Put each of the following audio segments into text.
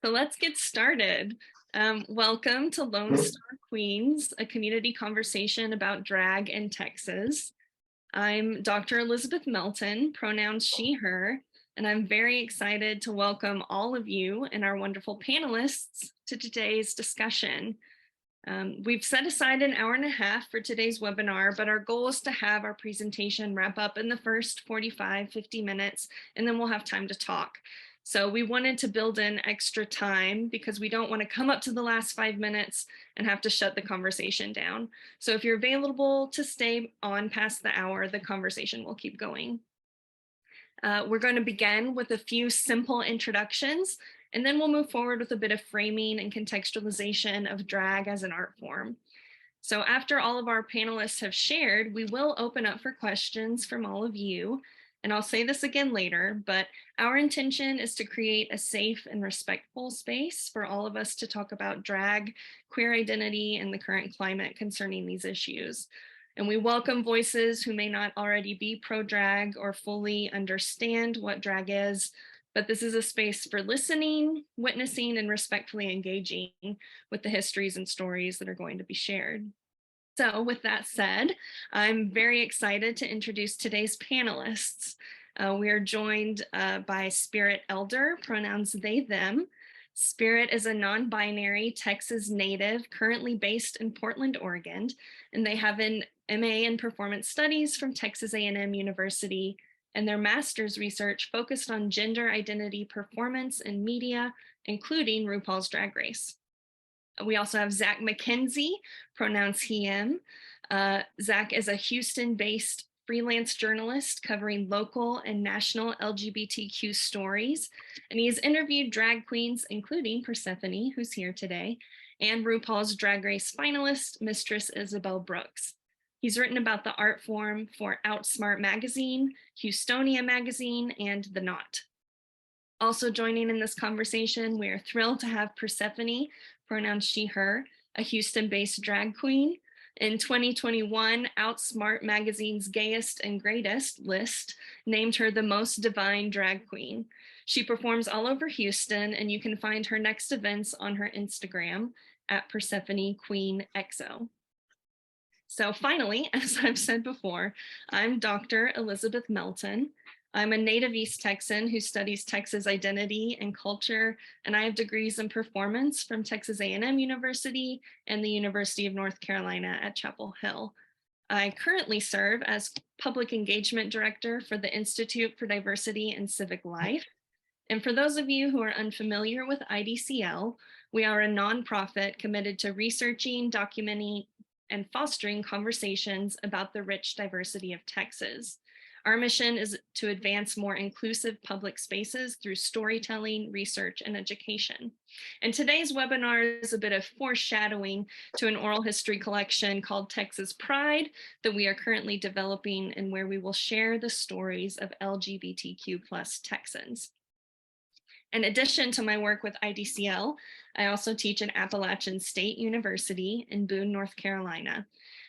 So let's get started. Welcome to Lone Star Queens, a community conversation about drag in Texas. I'm Dr. Elizabeth Melton, pronouns she, her, and I'm very excited to welcome all of you and our wonderful panelists to today's discussion. We've set aside an hour and a half for today's webinar, but our goal is to have our presentation wrap up in the first 45-50 minutes, and then we'll have time to talk. So we wanted to build in extra time because we don't want to come up to the last 5 minutes and have to shut the conversation down. So if you're available to stay on past the hour, the conversation will keep going. We're going to begin with a few simple introductions, and then we'll move forward with a bit of framing and contextualization of drag as an art form. So after all of our panelists have shared, we will open up for questions from all of you. And I'll say this again later, but our intention is to create a safe and respectful space for all of us to talk about drag, queer identity, and the current climate concerning these issues. And we welcome voices who may not already be pro-drag or fully understand what drag is, but this is a space for listening, witnessing, and respectfully engaging with the histories and stories that are going to be shared. So with that said, I'm very excited to introduce today's panelists. We are joined by Spirit Elder, pronouns they, them. Spirit is a non-binary Texas native currently based in Portland, Oregon, and they have an MA in Performance Studies from Texas A&M University, and their master's research focused on gender identity performance in media, including RuPaul's Drag Race. We also have Zach McKenzie, pronouns he, him. Zach is a Houston-based freelance journalist covering local and national LGBTQ stories, and he has interviewed drag queens, including Persephone, who's here today, and RuPaul's Drag Race finalist, Mistress Isabel Brooks. He's written about the art form for Outsmart Magazine, Houstonia Magazine, and The Knot. Also joining in this conversation, we are thrilled to have Persephone, pronouns she, her, a Houston-based drag queen. In 2021, Outsmart Magazine's Gayest and Greatest list named her the most divine drag queen. She performs all over Houston, and you can find her next events on her Instagram at Persephone Queen XO. So finally, as I've said before, I'm Dr. Elizabeth Melton. I'm a native East Texan who studies Texas identity and culture, and I have degrees in performance from Texas A&M University and the University of North Carolina at Chapel Hill. I currently serve as Public Engagement Director for the Institute for Diversity and Civic Life. And for those of you who are unfamiliar with IDCL, we are a nonprofit committed to researching, documenting, and fostering conversations about the rich diversity of Texas. Our mission is to advance more inclusive public spaces through storytelling, research, and education. And today's webinar is a bit of foreshadowing to an oral history collection called Texas Pride that we are currently developing and where we will share the stories of LGBTQ+ Texans. In addition to my work with IDCL, I also teach at Appalachian State University in Boone, North Carolina.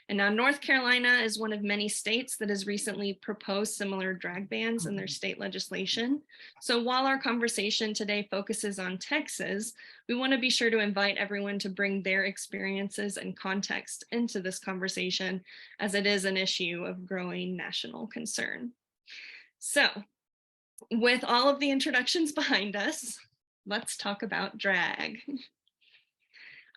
And now North Carolina is one of many states that has recently proposed similar drag bans in their state legislation. So while our conversation today focuses on Texas, we want to be sure to invite everyone to bring their experiences and context into this conversation, as it is an issue of growing national concern. So with all of the introductions behind us, let's talk about drag.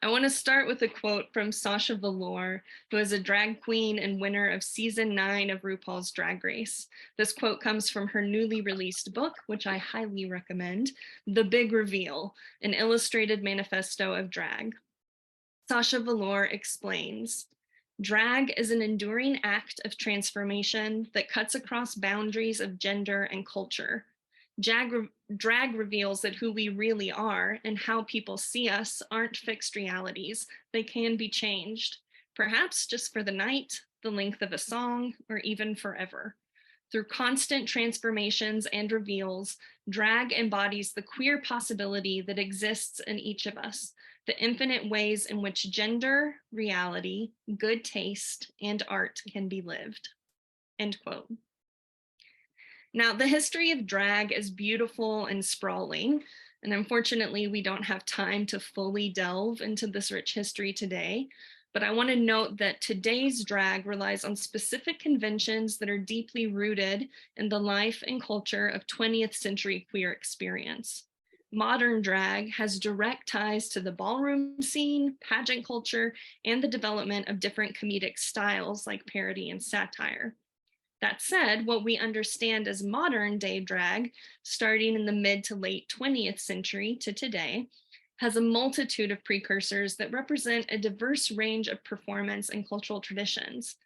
I want to start with a quote from Sasha Velour, who is a drag queen and winner of season 9 of RuPaul's Drag Race. This quote comes from her newly released book, which I highly recommend, The Big Reveal, an illustrated manifesto of drag. Sasha Velour explains, drag is an enduring act of transformation that cuts across boundaries of gender and culture. Drag reveals that who we really are and how people see us aren't fixed realities. They can be changed, perhaps just for the night, the length of a song, or even forever. Through constant transformations and reveals, drag embodies the queer possibility that exists in each of us, the infinite ways in which gender, reality, good taste, and art can be lived. End quote. Now, the history of drag is beautiful and sprawling. And unfortunately, we don't have time to fully delve into this rich history today. But I want to note that today's drag relies on specific conventions that are deeply rooted in the life and culture of 20th century queer experience. Modern drag has direct ties to the ballroom scene, pageant culture, and the development of different comedic styles like parody and satire. That said, what we understand as modern day drag, starting in the mid to late 20th century to today, has a multitude of precursors that represent a diverse range of performance and cultural traditions.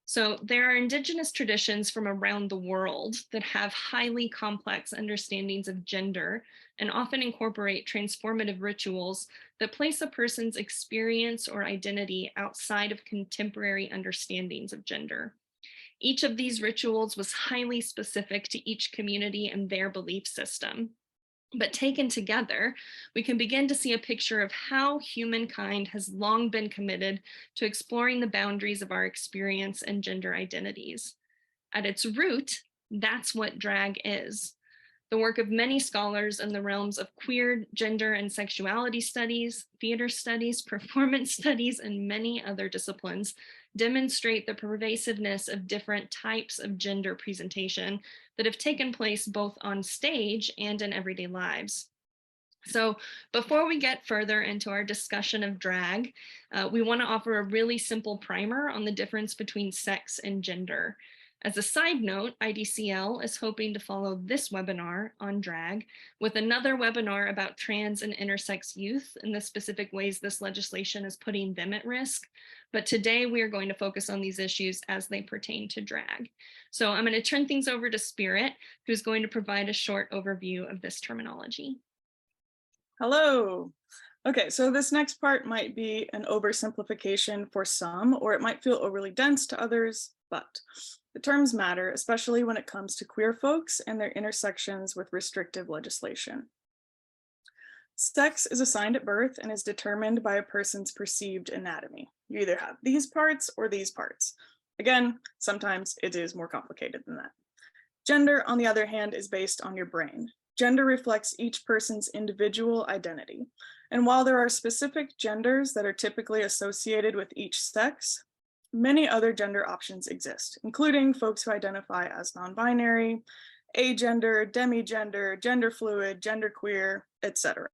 So there are indigenous traditions from around the world that have highly complex understandings of gender and often incorporate transformative rituals that place a person's experience or identity outside of contemporary understandings of gender. Each of these rituals was highly specific to each community and their belief system. But taken together, we can begin to see a picture of how humankind has long been committed to exploring the boundaries of our experience and gender identities. At its root, that's what drag is. The work of many scholars in the realms of queer, gender, and sexuality studies, theater studies, performance studies, and many other disciplines demonstrate the pervasiveness of different types of gender presentation that have taken place both on stage and in everyday lives. So before we get further into our discussion of drag, we want to offer a really simple primer on the difference between sex and gender. As a side note, IDCL is hoping to follow this webinar on drag with another webinar about trans and intersex youth and the specific ways this legislation is putting them at risk. But today we are going to focus on these issues as they pertain to drag. So I'm going to turn things over to Spirit, who's going to provide a short overview of this terminology. Hello. Okay, so this next part might be an oversimplification for some, or it might feel overly dense to others, but the terms matter, especially when it comes to queer folks and their intersections with restrictive legislation. Sex is assigned at birth and is determined by a person's perceived anatomy. You either have these parts or these parts. Again, sometimes it is more complicated than that. Gender, on the other hand, is based on your brain. Gender reflects each person's individual identity. And while there are specific genders that are typically associated with each sex, many other gender options exist, including folks who identify as non-binary, agender, demigender, gender fluid, genderqueer, etc.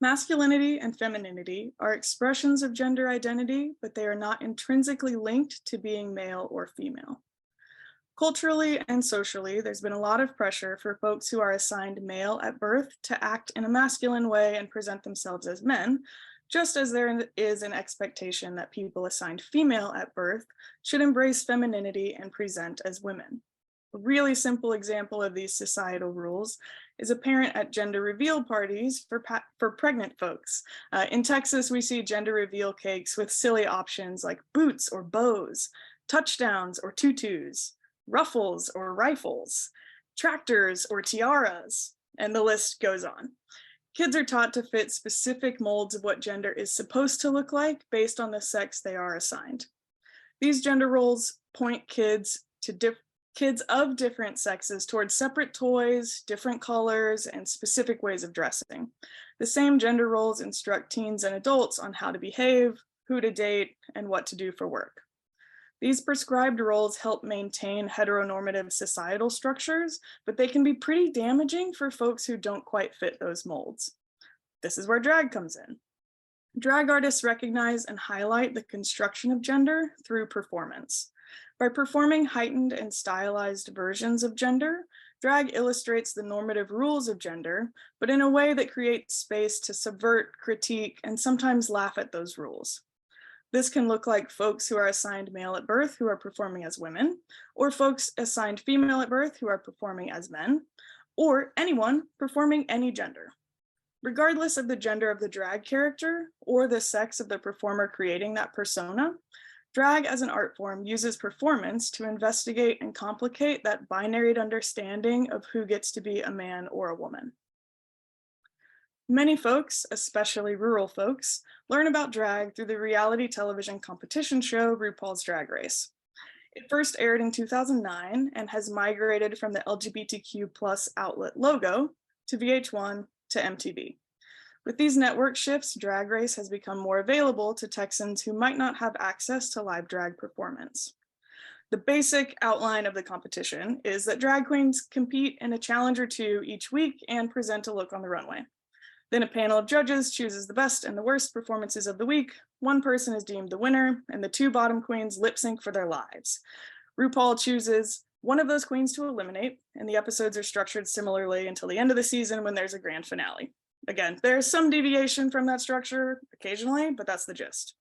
Masculinity and femininity are expressions of gender identity, but they are not intrinsically linked to being male or female. Culturally and socially, there's been a lot of pressure for folks who are assigned male at birth to act in a masculine way and present themselves as men, just as there is an expectation that people assigned female at birth should embrace femininity and present as women. A really simple example of these societal rules is apparent at gender reveal parties for pregnant folks. In Texas, we see gender reveal cakes with silly options like boots or bows, touchdowns or tutus, ruffles or rifles, tractors or tiaras, and the list goes on. Kids are taught to fit specific molds of what gender is supposed to look like based on the sex they are assigned. These gender roles point kids of different sexes towards separate toys, different colors, and specific ways of dressing. The same gender roles instruct teens and adults on how to behave, who to date, and what to do for work. These prescribed roles help maintain heteronormative societal structures, but they can be pretty damaging for folks who don't quite fit those molds. This is where drag comes in. Drag artists recognize and highlight the construction of gender through performance. By performing heightened and stylized versions of gender, drag illustrates the normative rules of gender, but in a way that creates space to subvert, critique, and sometimes laugh at those rules. This can look like folks who are assigned male at birth who are performing as women, or folks assigned female at birth who are performing as men, or anyone performing any gender. Regardless of the gender of the drag character or the sex of the performer creating that persona, drag as an art form uses performance to investigate and complicate that binary understanding of who gets to be a man or a woman. Many folks, especially rural folks, learn about drag through the reality television competition show RuPaul's Drag Race. It first aired in 2009 and has migrated from the LGBTQ+ outlet logo to VH1 to MTV. With these network shifts, Drag Race has become more available to Texans who might not have access to live drag performance. The basic outline of the competition is that drag queens compete in a challenge or two each week and present a look on the runway. Then a panel of judges chooses the best and the worst performances of the week. One person is deemed the winner, and the two bottom queens lip sync for their lives. RuPaul chooses one of those queens to eliminate, and the episodes are structured similarly until the end of the season when there's a grand finale. Again, there's some deviation from that structure occasionally, but that's the gist.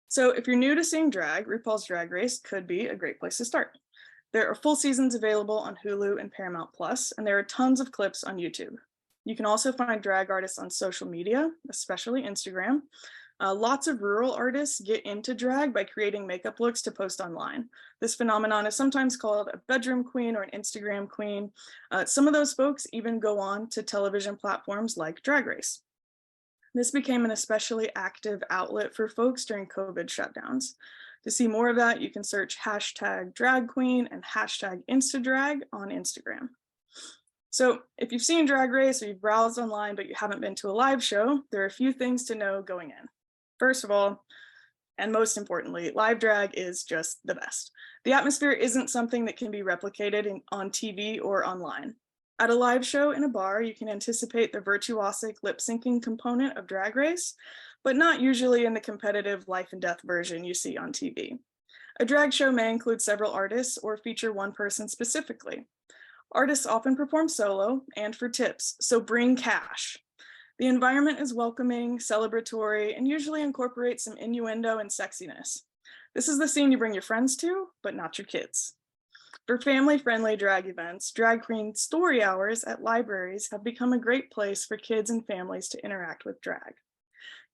So if you're new to seeing drag, RuPaul's Drag Race could be a great place to start. There are full seasons available on Hulu and Paramount Plus, and there are tons of clips on YouTube. You can also find drag artists on social media, especially Instagram. Lots of rural artists get into drag by creating makeup looks to post online. This phenomenon is sometimes called a bedroom queen or an Instagram queen. Some of those folks even go on to television platforms like Drag Race. This became an especially active outlet for folks during COVID shutdowns. To see more of that, you can search hashtag drag queen and hashtag instadrag on Instagram. So if you've seen Drag Race or you've browsed online but you haven't been to a live show, there are a few things to know going in. First of all, and most importantly, live drag is just the best. The atmosphere isn't something that can be replicated on TV or online. At a live show in a bar, you can anticipate the virtuosic lip syncing component of Drag Race, but not usually in the competitive life and death version you see on TV. A drag show may include several artists or feature one person specifically. Artists often perform solo and for tips, so bring cash. The environment is welcoming, celebratory, and usually incorporates some innuendo and sexiness. This is the scene you bring your friends to, but not your kids. For family-friendly drag events, drag queen story hours at libraries have become a great place for kids and families to interact with drag.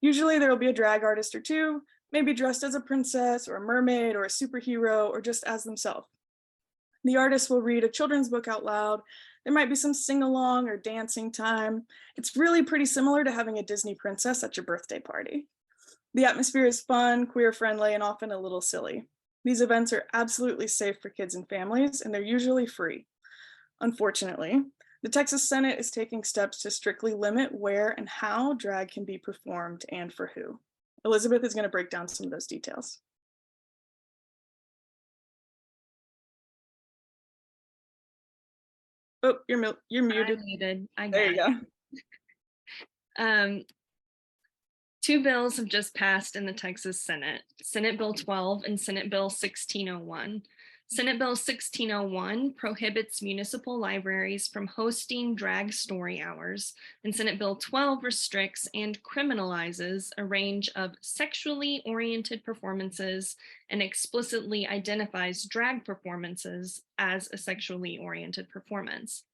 Usually there will be a drag artist or two, maybe dressed as a princess or a mermaid or a superhero or just as themselves. The artist will read a children's book out loud. There might be some sing-along or dancing time. It's really pretty similar to having a Disney princess at your birthday party. The atmosphere is fun, queer-friendly, and often a little silly. These events are absolutely safe for kids and families, and they're usually free. Unfortunately, the Texas Senate is taking steps to strictly limit where and how drag can be performed and for who. Elizabeth is going to break down some of those details. Oh, you're muted. I'm muted. There you go. Two bills have just passed in the Texas Senate, Senate Bill 12 and Senate Bill 1601. Senate Bill 1601 prohibits municipal libraries from hosting drag story hours, and Senate Bill 12 restricts and criminalizes a range of sexually oriented performances and explicitly identifies drag performances as a sexually oriented performance.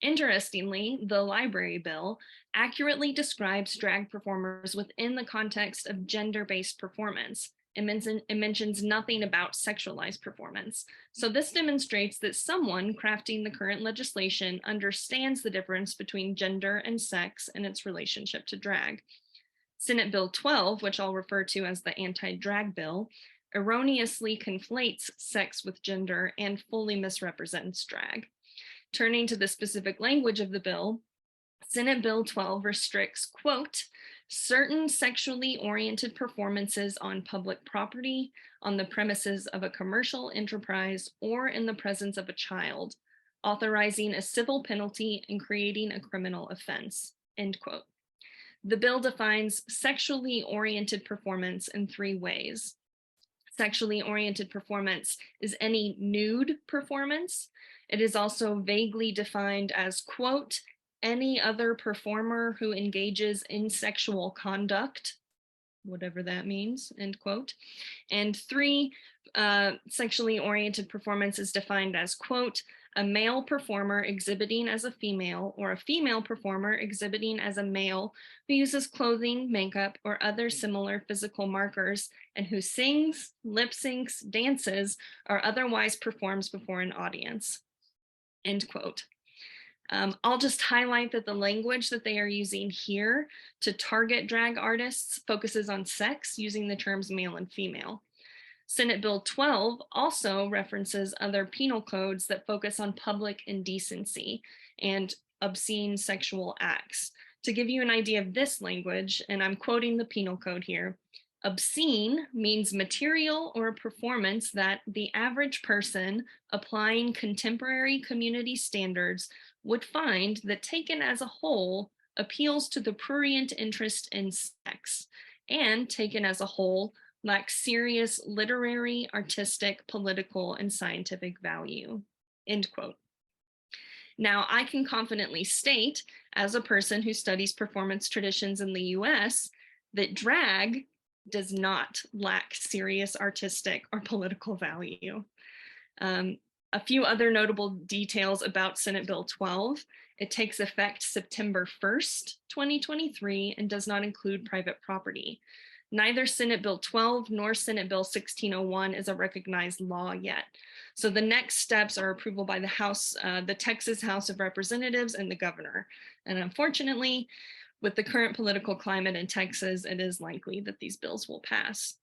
Interestingly, the library bill accurately describes drag performers within the context of gender-based performance. It mentions nothing about sexualized performance. So this demonstrates that someone crafting the current legislation understands the difference between gender and sex and its relationship to drag. Senate Bill 12, which I'll refer to as the anti-drag bill, erroneously conflates sex with gender and fully misrepresents drag. Turning to the specific language of the bill, Senate Bill 12 restricts, quote, certain sexually oriented performances on public property, on the premises of a commercial enterprise, or in the presence of a child, authorizing a civil penalty and creating a criminal offense, end quote. The bill defines sexually oriented performance in three ways. Sexually oriented performance is any nude performance. It is also vaguely defined as, quote, any other performer who engages in sexual conduct, whatever that means, end quote. And three, sexually oriented performance is defined as, quote, a male performer exhibiting as a female or a female performer exhibiting as a male who uses clothing, makeup, or other similar physical markers and who sings, lip syncs, dances, or otherwise performs before an audience, end quote. I'll just highlight that the language that they are using here to target drag artists focuses on sex using the terms male and female. Senate Bill 12 also references other penal codes that focus on public indecency. And obscene sexual acts. To give you an idea of this language, and I'm quoting the penal code here, obscene means material or a performance that the average person applying contemporary community standards would find that taken as a whole appeals to the prurient interest in sex, and taken as a whole lacks serious literary, artistic, political, and scientific value, end quote. Now, I can confidently state, as a person who studies performance traditions in the US, that drag does not lack serious artistic or political value. A few other notable details about Senate Bill 12. It takes effect September 1st, 2023, and does not include private property. Neither Senate Bill 12 nor Senate Bill 1601 is a recognized law yet. So the next steps are approval by the House, the Texas House of Representatives, and the governor. And unfortunately, with the current political climate in Texas, it is likely that these bills will pass.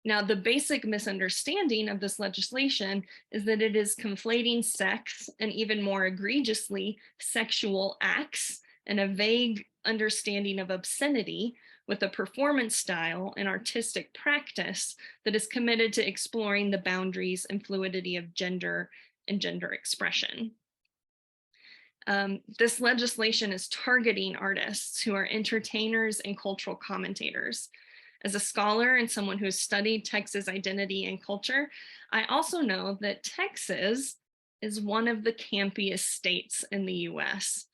Now, the basic misunderstanding of this legislation is that it is conflating sex, and even more egregiously, sexual acts, and a vague understanding of obscenity with a performance style and artistic practice that is committed to exploring the boundaries and fluidity of gender and gender expression. This legislation is targeting artists who are entertainers and cultural commentators. As a scholar and someone who has studied Texas identity and culture, I also know that Texas is one of the campiest states in the US.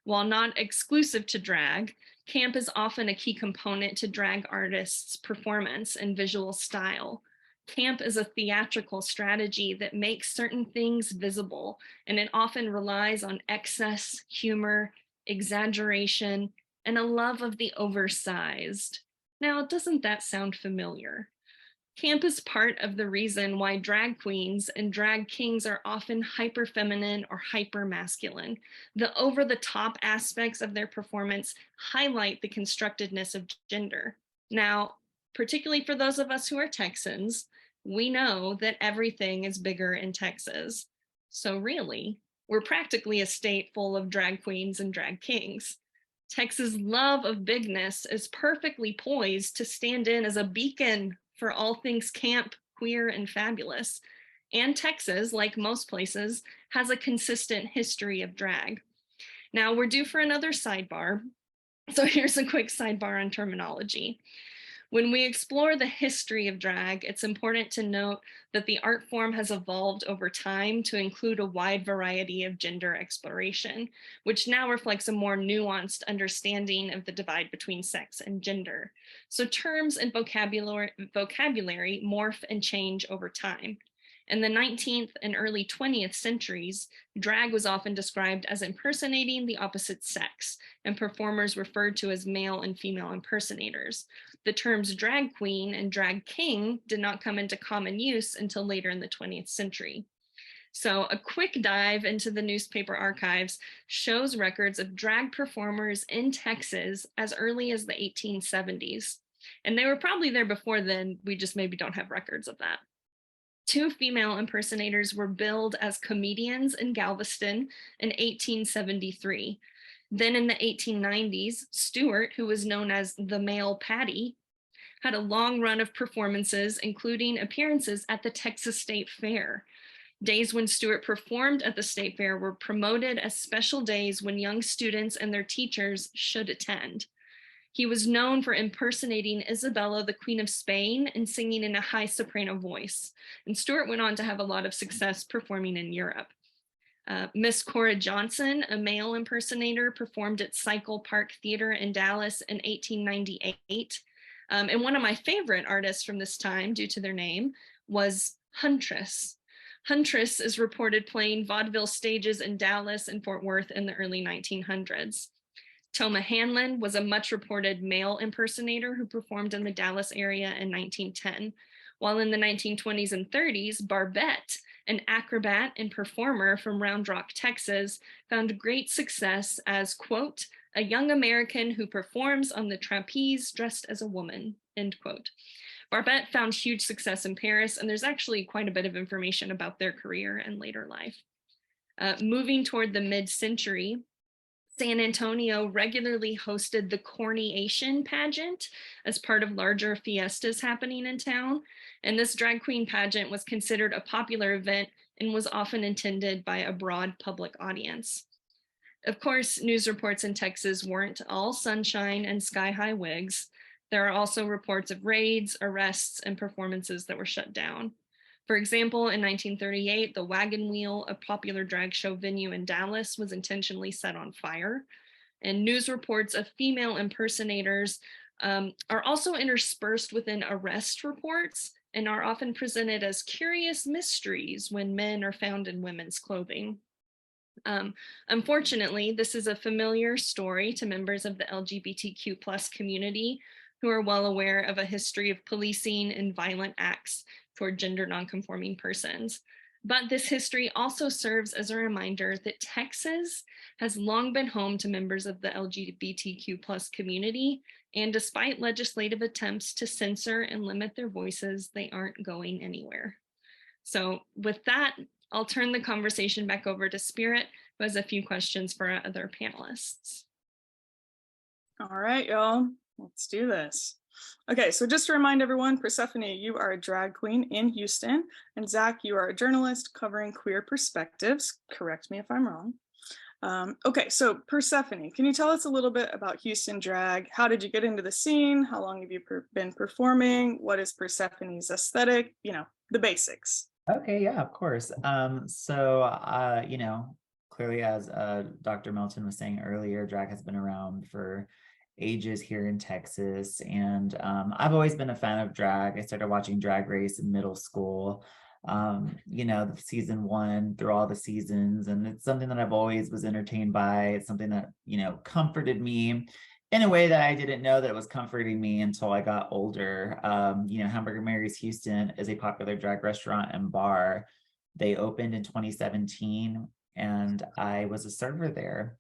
While not exclusive to drag, camp is often a key component to drag artists' performance and visual style. Camp is a theatrical strategy that makes certain things visible, and it often relies on excess, humor, exaggeration, and a love of the oversized. Now, doesn't that sound familiar? Camp is part of the reason why drag queens and drag kings are often hyper feminine or hyper masculine. The over the top aspects of their performance highlight the constructedness of gender. Now, particularly for those of us who are Texans, we know that everything is bigger in Texas. So really, we're practically a state full of drag queens and drag kings. Texas' love of bigness is perfectly poised to stand in as a beacon for all things camp, queer, and fabulous. And Texas, like most places, has a consistent history of drag. Now, we're due for another sidebar. So here's a quick sidebar on terminology. When we explore the history of drag, it's important to note that the art form has evolved over time to include a wide variety of gender exploration, which now reflects a more nuanced understanding of the divide between sex and gender. So terms and vocabulary morph and change over time. In the 19th and early 20th centuries, drag was often described as impersonating the opposite sex, and performers referred to as male and female impersonators. The terms drag queen and drag king did not come into common use until later in the 20th century. So a quick dive into the newspaper archives shows records of drag performers in Texas as early as the 1870s. And they were probably there before then, we just maybe don't have records of that. 2 female impersonators were billed as comedians in Galveston in 1873. Then in the 1890s, Stewart, who was known as the male Patty, had a long run of performances, including appearances at the Texas State Fair. Days when Stewart performed at the State Fair were promoted as special days when young students and their teachers should attend. He was known for impersonating Isabella, the Queen of Spain, and singing in a high soprano voice. And Stewart went on to have a lot of success performing in Europe. Miss Cora Johnson, a male impersonator, performed at Cycle Park Theater in Dallas in 1898. And one of my favorite artists from this time, due to their name, was Huntress. Huntress is reported playing vaudeville stages in Dallas and Fort Worth in the early 1900s. Toma Hanlon was a much reported male impersonator who performed in the Dallas area in 1910, while in the 1920s and 30s, Barbette, an acrobat and performer from Round Rock, Texas, found great success as, quote, a young American who performs on the trapeze dressed as a woman, end quote. Barbette found huge success in Paris, and there's actually quite a bit of information about their career and later life. Moving toward the mid-century, San Antonio regularly hosted the Corniation pageant as part of larger fiestas happening in town. And this drag queen pageant was considered a popular event and was often attended by a broad public audience. Of course, news reports in Texas weren't all sunshine and sky-high wigs. There are also reports of raids, arrests, and performances that were shut down. For example, in 1938, the Wagon Wheel, a popular drag show venue in Dallas, was intentionally set on fire. And news reports of female impersonators are also interspersed within arrest reports and are often presented as curious mysteries when men are found in women's clothing. Unfortunately, this is a familiar story to members of the LGBTQ plus community who are well aware of a history of policing and violent acts toward gender nonconforming persons. But this history also serves as a reminder that Texas has long been home to members of the LGBTQ plus community, and despite legislative attempts to censor and limit their voices, they aren't going anywhere. So with that, I'll turn the conversation back over to Spirit, who has a few questions for our other panelists. All right, y'all, let's do this. Okay, so just to remind everyone, Persephone, you are a drag queen in Houston, and Zach, you are a journalist covering queer perspectives. Correct me if I'm wrong. Okay, so Persephone, can you tell us a little bit about Houston drag? How did you get into the scene? How long have you been performing? What is Persephone's aesthetic? You know, the basics. Okay, yeah, of course. You know, clearly as Dr. Melton was saying earlier, drag has been around for ages here in Texas. And I've always been a fan of drag. I started watching Drag Race in middle school, you know, season 1 through all the seasons. And it's something that I've always was entertained by. It's something that, you know, comforted me in a way that I didn't know that it was comforting me until I got older. You know, Hamburger Mary's Houston is a popular drag restaurant and bar. They opened in 2017 and I was a server there.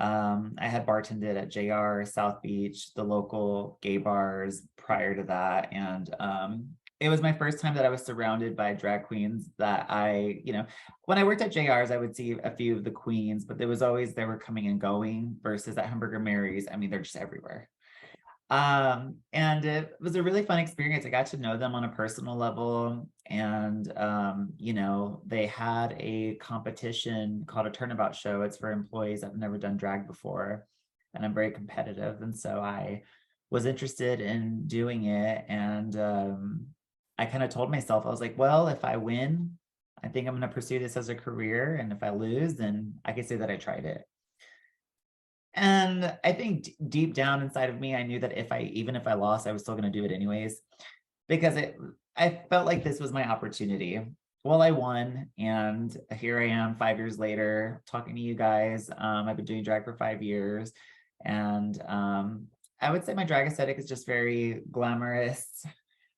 I had bartended at JR, South Beach, the local gay bars prior to that. And it was my first time that I was surrounded by drag queens that you know, when I worked at JR's, I would see a few of the queens, but there was always, they were coming and going versus at Hamburger Mary's. I mean, they're just everywhere. And it was a really fun experience. I got to know them on a personal level. And, you know, they had a competition called a turnabout show. It's for employees that have never done drag before. And I'm very competitive. And so I was interested in doing it. And I kind of told myself, I was like, well, if I win, I think I'm going to pursue this as a career. And if I lose, then I can say that I tried it. And I think deep down inside of me, I knew that even if I lost, I was still going to do it anyways, because I felt like this was my opportunity. Well, I won, and here I am 5 years later talking to you guys. I've been doing drag for 5 years, and I would say my drag aesthetic is just very glamorous,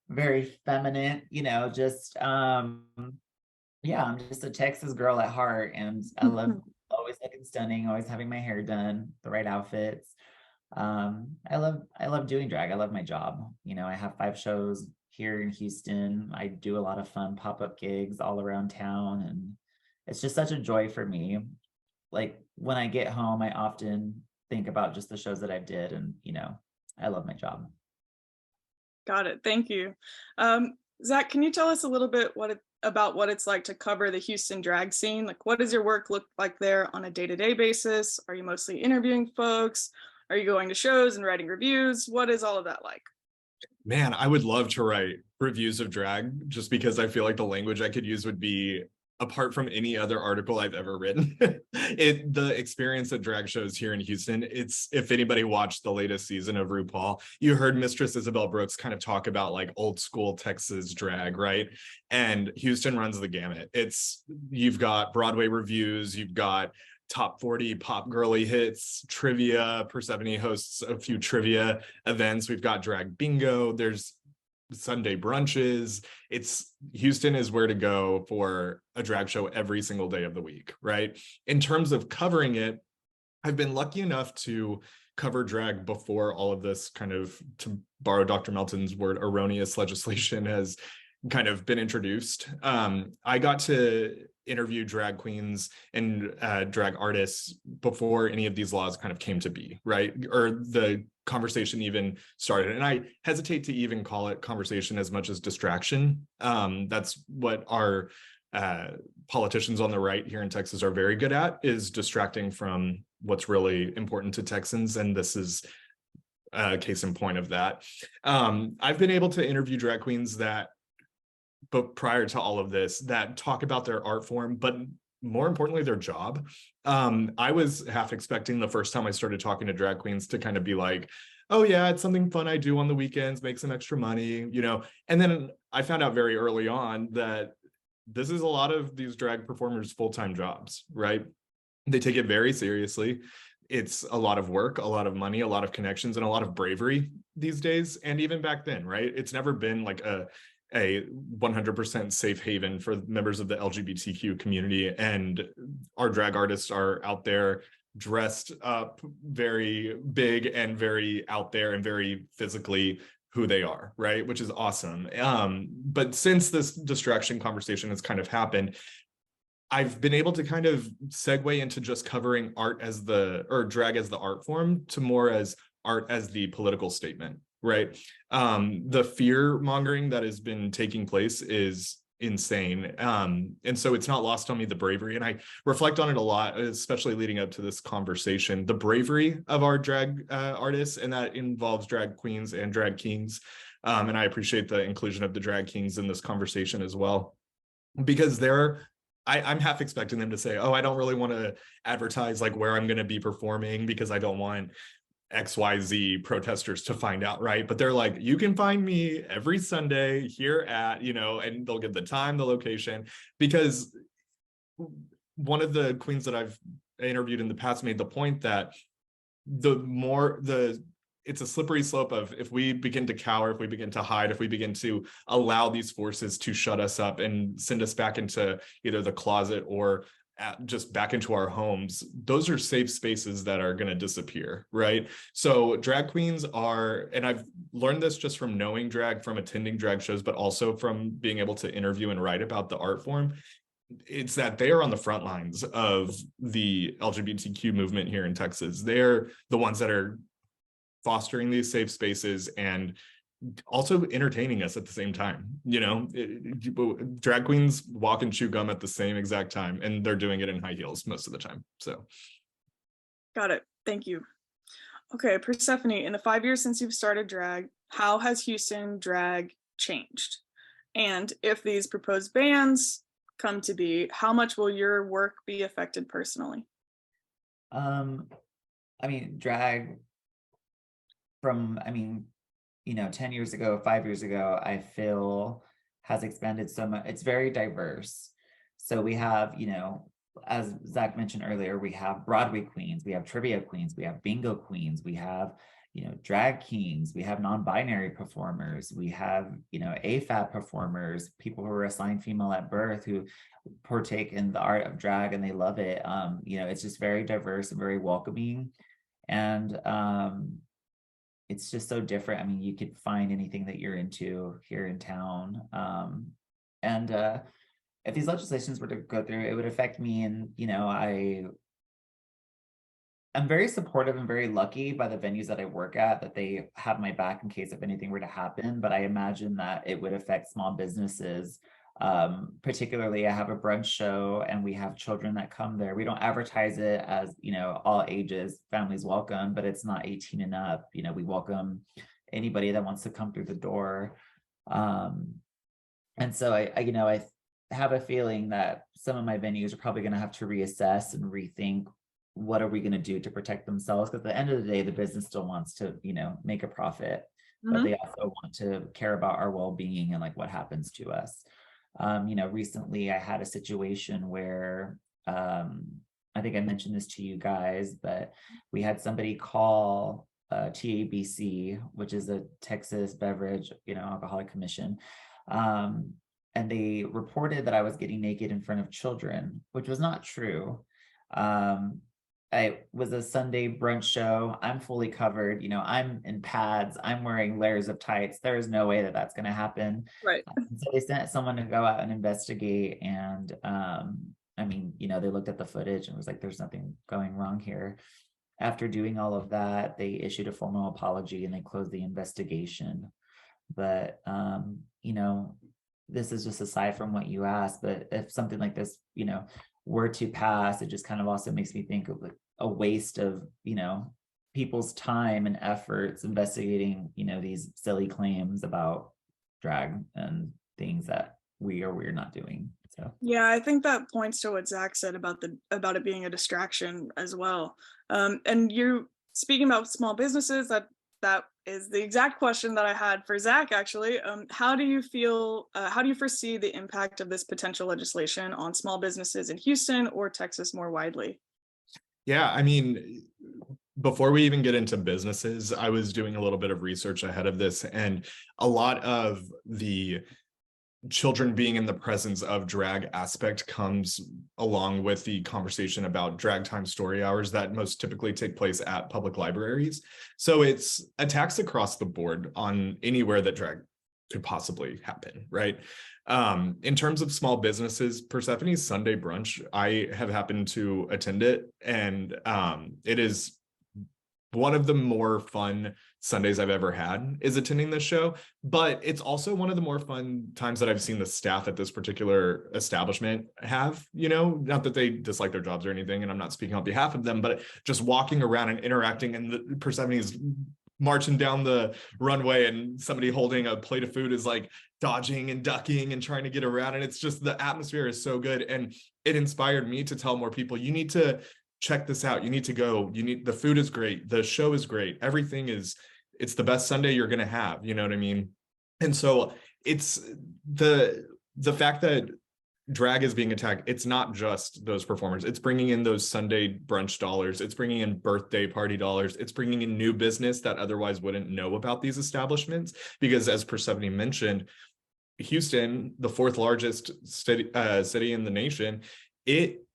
very feminine, you know, just yeah, I'm just a Texas girl at heart, and I love always looking stunning, always having my hair done, the right outfits. I love doing drag. I love my job. You know, I have 5 shows here in Houston. I do a lot of fun pop-up gigs all around town, and it's just such a joy for me. Like when I get home, I often think about just the shows that I did, and you know, I love my job. Got it. Thank you. Zach, can you tell us a little bit about what it's like to cover the Houston drag scene? Like, what does your work look like there on a day-to-day basis? Are you mostly interviewing folks? Are you going to shows and writing reviews? What is all of that like? Man, I would love to write reviews of drag just because I feel like the language I could use would be apart from any other article I've ever written. The experience at drag shows here in Houston, it's, if anybody watched the latest season of RuPaul, you heard Mistress Isabel Brooks kind of talk about like old school Texas drag, right? And Houston runs the gamut. You've got Broadway reviews, you've got top 40 pop girly hits, trivia. Persephone hosts a few trivia events. We've got drag bingo. There's Sunday brunches. Houston is where to go for a drag show every single day of the week, right? In terms of covering it, I've been lucky enough to cover drag before all of this kind of, to borrow Dr. Melton's word, erroneous legislation has kind of been introduced. I got to interview drag queens and drag artists before any of these laws kind of came to be, right? Or the conversation even started. And I hesitate to even call it conversation as much as distraction. That's what our politicians on the right here in Texas are very good at, is distracting from what's really important to Texans. And this is a case in point of that. I've been able to interview drag queens but prior to all of this, that talk about their art form, but more importantly, their job. I was half expecting the first time I started talking to drag queens to kind of be like, oh yeah, it's something fun I do on the weekends, make some extra money, you know? And then I found out very early on that this is a lot of these drag performers' full-time jobs, right? They take it very seriously. It's a lot of work, a lot of money, a lot of connections, and a lot of bravery these days. And even back then, right? It's never been like a 100% safe haven for members of the LGBTQ community. And our drag artists are out there dressed up very big and very out there and very physically who they are, right? Which is awesome. But since this distraction conversation has kind of happened, I've been able to kind of segue into just covering art as drag as the art form to more as art as the political statement, right? The fear mongering that has been taking place is insane. And so it's not lost on me, the bravery, and I reflect on it a lot, especially leading up to this conversation, the bravery of our drag artists, and that involves drag queens and drag kings. And I appreciate the inclusion of the drag kings in this conversation as well, because I'm half expecting them to say, oh, I don't really want to advertise like where I'm going to be performing because I don't want XYZ protesters to find out, right? But they're like, you can find me every Sunday here at, and they'll give the time, the location, because one of the queens that I've interviewed in the past made the point that it's a slippery slope of, if we begin to cower, if we begin to hide, if we begin to allow these forces to shut us up and send us back into either the closet or just back into our homes, those are safe spaces that are going to disappear, right? So drag queens are, and I've learned this just from knowing drag, from attending drag shows, but also from being able to interview and write about the art form, it's that they are on the front lines of the LGBTQ movement here in Texas. They're the ones that are fostering these safe spaces and also entertaining us at the same time. Drag queens walk and chew gum at the same exact time, and they're doing it in high heels most of the time. So Got it. Thank you. Okay, Persephone, in the 5 years since you've started drag, how has Houston drag changed? And if these proposed bans come to be, how much will your work be affected personally? Drag from, 10 years ago, 5 years ago, I feel has expanded so much. It's very diverse. So we have, as Zach mentioned earlier, we have Broadway queens, we have trivia queens, we have bingo queens, we have, drag kings, we have non-binary performers, we have, AFAB performers, people who are assigned female at birth who partake in the art of drag and they love it. It's just very diverse and very welcoming. And it's just so different. You could find anything that you're into here in town. If these legislations were to go through, it would affect me. And, I'm very supportive and very lucky by the venues that I work at, that they have my back in case if anything were to happen. But I imagine that it would affect small businesses. Particularly, I have a brunch show and we have children that come there. We don't advertise it as, all ages, families welcome, but it's not 18 and up. We welcome anybody that wants to come through the door. And so I have a feeling that some of my venues are probably going to have to reassess and rethink what are we going to do to protect themselves, because at the end of the day, the business still wants to, make a profit, but they also want to care about our well-being and like what happens to us. Recently I had a situation where, I think I mentioned this to you guys, but we had somebody call TABC, which is a Texas Beverage, Alcoholic Commission. And they reported that I was getting naked in front of children, which was not true. I was a Sunday brunch show. I'm fully covered. I'm in pads. I'm wearing layers of tights. There is no way that that's going to happen. Right. So they sent someone to go out and investigate. And they looked at the footage and was like, there's nothing going wrong here. After doing all of that, they issued a formal apology and they closed the investigation. But, this is just aside from what you asked, but if something like this, were to pass, it just kind of also makes me think of like a waste of, people's time and efforts investigating, these silly claims about drag and things that we're not doing. So Yeah, I think that points to what Zach said about it being a distraction as well. And you speaking about small businesses, that is the exact question that I had for Zach, actually. How do you foresee the impact of this potential legislation on small businesses in Houston or Texas more widely? Yeah, I mean, before we even get into businesses, I was doing a little bit of research ahead of this, and a lot of the children being in the presence of drag aspect comes along with the conversation about drag time story hours that most typically take place at public libraries. So it's attacks across the board on anywhere that drag could possibly happen, right? In terms of small businesses, Persephone's Sunday brunch, I have happened to attend it, and it is one of the more fun Sundays I've ever had is attending this show, but it's also one of the more fun times that I've seen the staff at this particular establishment have, not that they dislike their jobs or anything, and I'm not speaking on behalf of them, but just walking around and interacting, and the Persephone's marching down the runway and somebody holding a plate of food is like dodging and ducking and trying to get around. And it's just, the atmosphere is so good. And it inspired me to tell more people, you need to check this out. You need to go. The food is great. The show is great. Everything it's the best Sunday you're going to have. You know what I mean? And so it's the fact that drag is being attacked. It's not just those performers. It's bringing in those Sunday brunch dollars. It's bringing in birthday party dollars. It's bringing in new business that otherwise wouldn't know about these establishments. Because as Persephone mentioned, Houston, the fourth largest city in the nation, it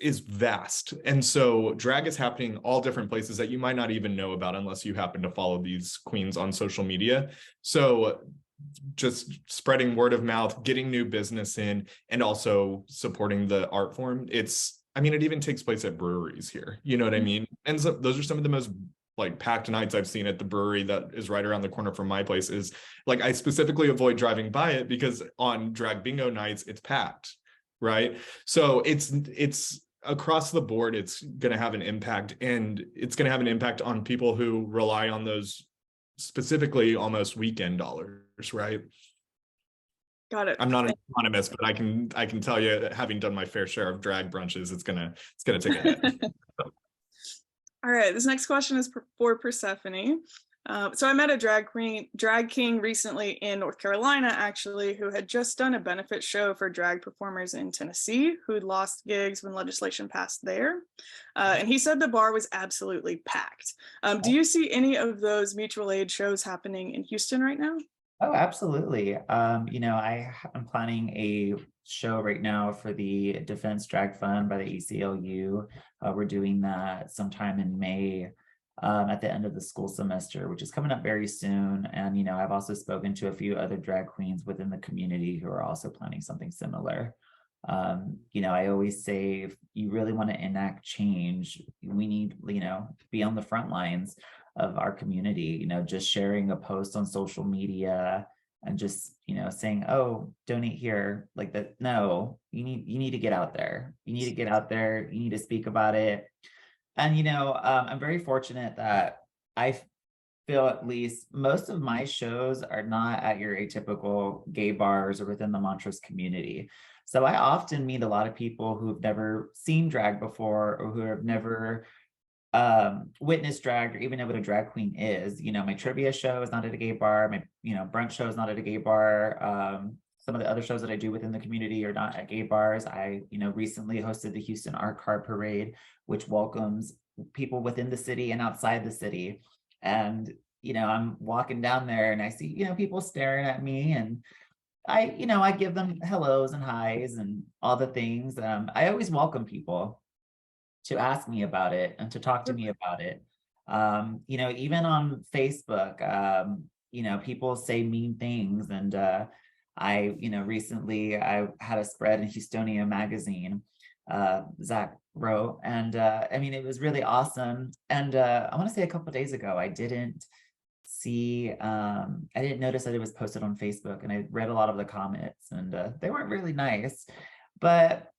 is vast. And so drag is happening all different places that you might not even know about unless you happen to follow these queens on social media. So just spreading word of mouth, getting new business in, and also supporting the art form. It even takes place at breweries here. You know what I mean? And so those are some of the most like packed nights I've seen at the brewery that is right around the corner from my place. Is like, I specifically avoid driving by it because on drag bingo nights, it's packed. Right. So it's across the board, it's going to have an impact, and it's going to have an impact on people who rely on those specifically almost weekend dollars. Right. Got it. I'm not an economist, but I can tell you, having done my fair share of drag brunches, it's gonna take a hit. All right, this next question is for Persephone. So I met a drag king recently in North Carolina, actually, who had just done a benefit show for drag performers in Tennessee who'd lost gigs when legislation passed there. And he said the bar was absolutely packed. Do you see any of those mutual aid shows happening in Houston right now? Oh, absolutely. I'm planning a show right now for the Defense Drag Fund by the ACLU. We're doing that sometime in May at the end of the school semester, which is coming up very soon. And, I've also spoken to a few other drag queens within the community who are also planning something similar. I always say, if you really want to enact change, we need, be on the front lines of our community, just sharing a post on social media and just, saying, oh, donate here, like that. No, you need to get out there. You need to get out there. You need to speak about it. And, I'm very fortunate that I feel at least most of my shows are not at your atypical gay bars or within the Montrose community. So I often meet a lot of people who've never seen drag before, or who have never witnessed drag, or even know what a drag queen is. My trivia show is not at a gay bar. My brunch show is not at a gay bar. Some of the other shows that I do within the community are not at gay bars. I recently hosted the Houston Art Card Parade, which welcomes people within the city and outside the city. And I'm walking down there and I see people staring at me, and I give them hellos and highs and all the things. I always welcome people. to ask me about it and to talk to me about it. You know, even on Facebook, you know, people say mean things. And you know, recently I had a spread in Houstonia magazine, Zach wrote, and I mean, it was really awesome. And I want to say a couple of days ago, I didn't notice that it was posted on Facebook, and I read a lot of the comments, and they weren't really nice, but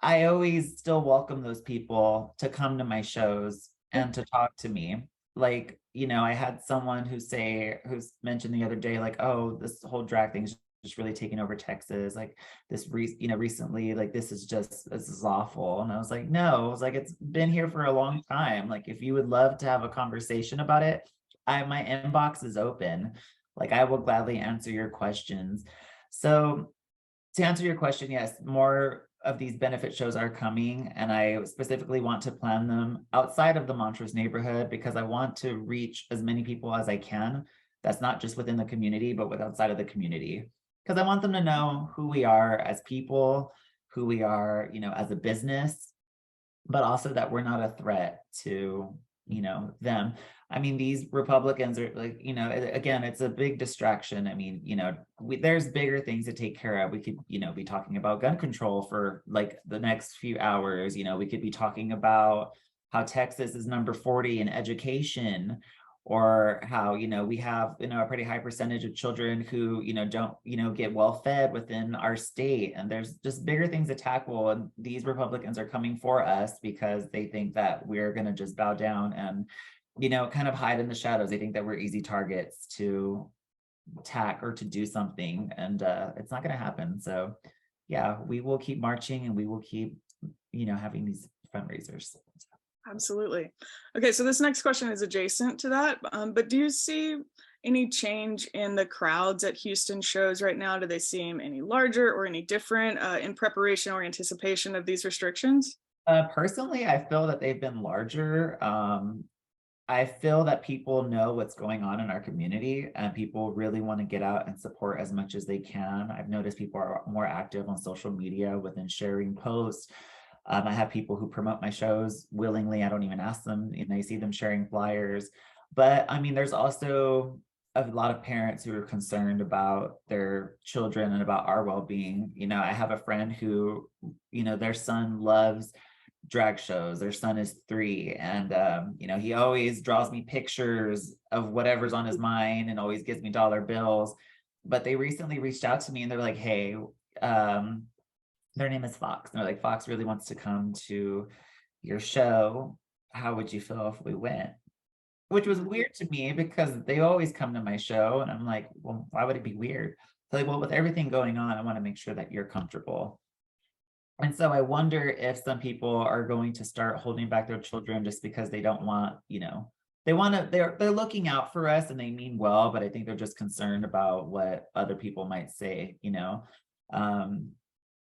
I always still welcome those people to come to my shows and to talk to me. Like, you know, I had someone who's mentioned the other day, like, oh, this whole drag thing's just really taking over Texas. Like you know, recently, like, this is awful. And I was like, no, I was like, it's been here for a long time. Like, if you would love to have a conversation about it, my inbox is open. Like, I will gladly answer your questions. So to answer your question, yes, more of these benefit shows are coming, and I specifically want to plan them outside of the Montrose neighborhood because I want to reach as many people as I can. That's not just within the community, but with outside of the community, because I want them to know who we are as people, who we are, you know, as a business, but also that we're not a threat to, you know, them. I mean, these Republicans are like, you know, again, it's a big distraction. I mean, you know, there's bigger things to take care of. We could, you know, be talking about gun control for like the next few hours. You know, we could be talking about how Texas is number 40 in education, or how, you know, we have, you know, a pretty high percentage of children who, you know, don't, you know, get well fed within our state. And there's just bigger things to tackle. And these Republicans are coming for us because they think that we're going to just bow down and, you know, kind of hide in the shadows. They think that we're easy targets to attack or to do something. And it's not going to happen. So yeah, we will keep marching, and we will keep, you know, having these fundraisers. Absolutely. Okay, so this next question is adjacent to that, but do you see any change in the crowds at Houston shows right now? Do they seem any larger or any different in preparation or anticipation of these restrictions? Personally, I feel that they've been larger. I feel that people know what's going on in our community, and people really want to get out and support as much as they can. I've noticed people are more active on social media within sharing posts. I have people who promote my shows willingly. I don't even ask them, and I see them sharing flyers. But I mean, there's also a lot of parents who are concerned about their children and about our well-being. You know, I have a friend who, you know, their son loves drag shows. Their son is 3, and you know, he always draws me pictures of whatever's on his mind and always gives me dollar bills. But they recently reached out to me, and they're like, hey, their name is Fox. And they're like, Fox really wants to come to your show. How would you feel if we went? Which was weird to me because they always come to my show. And I'm like, well, why would it be weird? So like, well, with everything going on, I want to make sure that you're comfortable. And so I wonder if some people are going to start holding back their children just because they don't want, you know, they're looking out for us and they mean well, but I think they're just concerned about what other people might say, you know.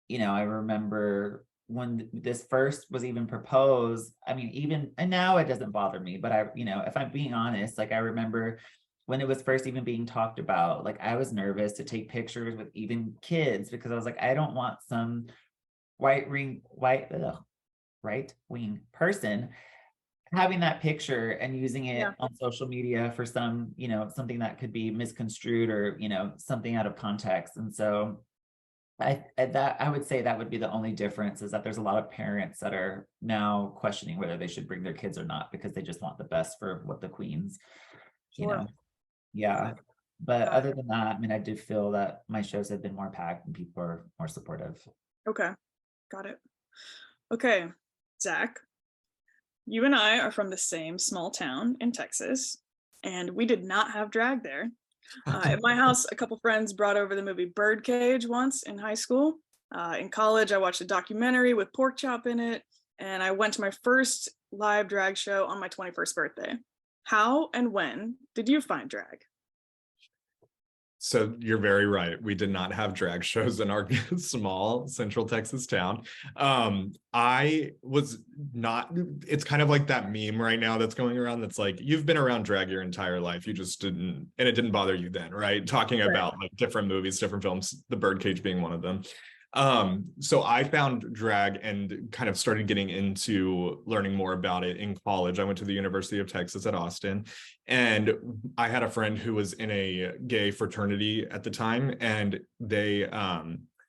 You know, I remember when this first was even proposed, I mean, and now it doesn't bother me, but you know, if I'm being honest, like I remember when it was first even being talked about, like I was nervous to take pictures with even kids because I was like, I don't want some right-wing person having that picture and using it on social media for some, you know, something that could be misconstrued or, you know, something out of context. And so I would say that would be the only difference, is that there's a lot of parents that are now questioning whether they should bring their kids or not because they just want the best for what the queens, you know. Yeah. But other than that, I mean, I do feel that my shows have been more packed and people are more supportive. Okay, got it. Okay, Zach, you and I are from the same small town in Texas, and we did not have drag there. At my house, a couple friends brought over the movie Birdcage once in high school. In college, I watched a documentary with pork chop in it, and I went to my first live drag show on my 21st birthday. How and when did you find drag? So you're very right. We did not have drag shows in our small Central Texas town. I was not, it's kind of like that meme right now that's going around that's like, you've been around drag your entire life. You just didn't, and it didn't bother you then, right? Talking about like different movies, different films, The Birdcage being one of them. So I found drag and kind of started getting into learning more about it in college. I went to the University of Texas at Austin, and I had a friend who was in a gay fraternity at the time, and they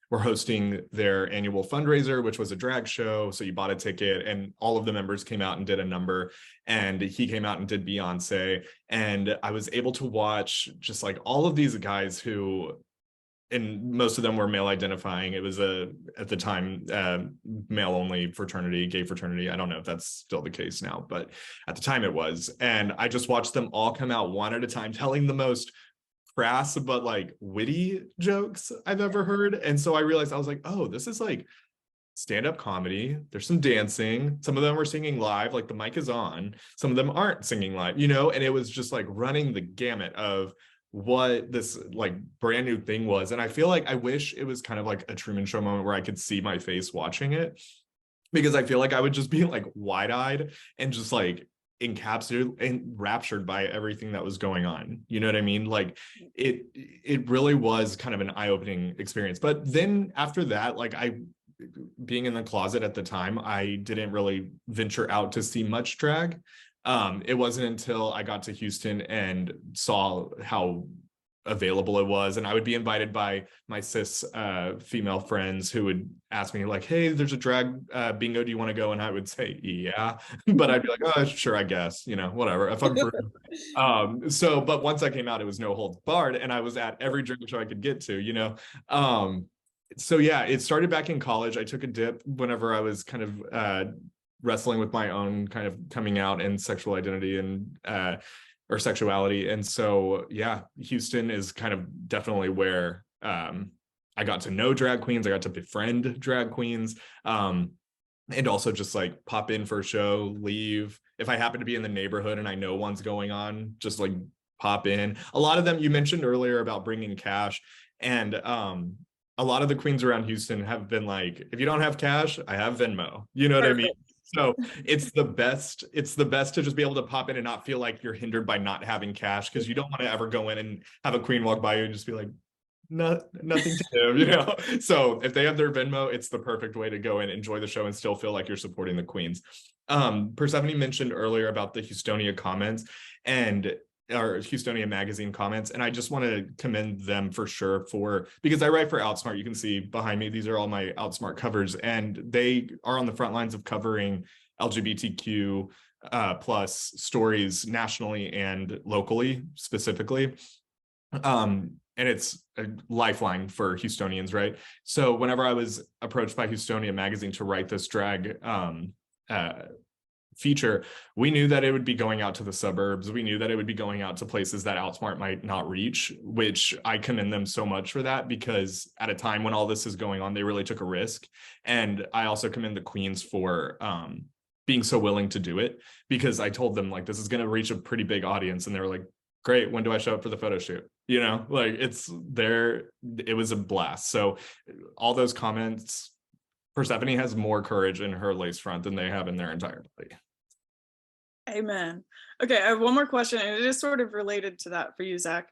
were hosting their annual fundraiser, which was a drag show. So you bought a ticket, and all of the members came out and did a number, and he came out and did Beyonce. And I was able to watch just like all of these guys who, and most of them were male identifying. It was at the time, male only fraternity, gay fraternity. I don't know if that's still the case now, but at the time it was. And I just watched them all come out one at a time, telling the most crass but like witty jokes I've ever heard. And so I realized, I was like, oh, this is like stand-up comedy. There's some dancing. Some of them are singing live, like the mic is on. Some of them aren't singing live, you know? And it was just like running the gamut of what this like brand new thing was. And I feel like I wish it was kind of like a Truman Show moment where I could see my face watching it, because I feel like I would just be like wide-eyed and just like encapsulated and raptured by everything that was going on. You know what I mean? Like it really was kind of an eye-opening experience. But then after that, like being in the closet at the time, I didn't really venture out to see much drag. It wasn't until I got to Houston and saw how available it was, and I would be invited by my cis female friends who would ask me like, hey, there's a drag bingo, do you want to go? And I would say yeah, but I'd be like, oh sure, I guess, you know, whatever, if I'm so but once I came out, it was no holds barred, and I was at every drag show I could get to, you know. So yeah, it started back in college. I took a dip whenever I was kind of wrestling with my own kind of coming out and sexual identity and or sexuality. And so, yeah, Houston is kind of definitely where I got to know drag queens. I got to befriend drag queens, and also just like pop in for a show, leave. If I happen to be in the neighborhood and I know one's going on, just like pop in. A lot of them, you mentioned earlier about bringing cash, and a lot of the queens around Houston have been like, if you don't have cash, I have Venmo. You know what I mean? So it's the best to just be able to pop in and not feel like you're hindered by not having cash, because you don't want to ever go in and have a queen walk by you and just be like, nothing to do, you know? So if they have their Venmo, it's the perfect way to go and enjoy the show and still feel like you're supporting the queens. Persephone mentioned earlier about the Houstonia comments and or Houstonia magazine comments, and I just want to commend them for sure, because I write for Outsmart. You can see behind me, these are all my Outsmart covers, and they are on the front lines of covering LGBTQ plus stories nationally and locally specifically. And it's a lifeline for Houstonians, right? So whenever I was approached by Houstonia magazine to write this drag feature, we knew that it would be going out to the suburbs. We knew that it would be going out to places that Outsmart might not reach, which I commend them so much for that, because at a time when all this is going on, they really took a risk. And I also commend the queens for being so willing to do it, because I told them like, this is going to reach a pretty big audience. And they were like, great, when do I show up for the photo shoot? You know, like it's there. It was a blast. So all those comments, Persephone has more courage in her lace front than they have in their entire body. Amen. Okay, I have one more question, and it is sort of related to that for you, Zach.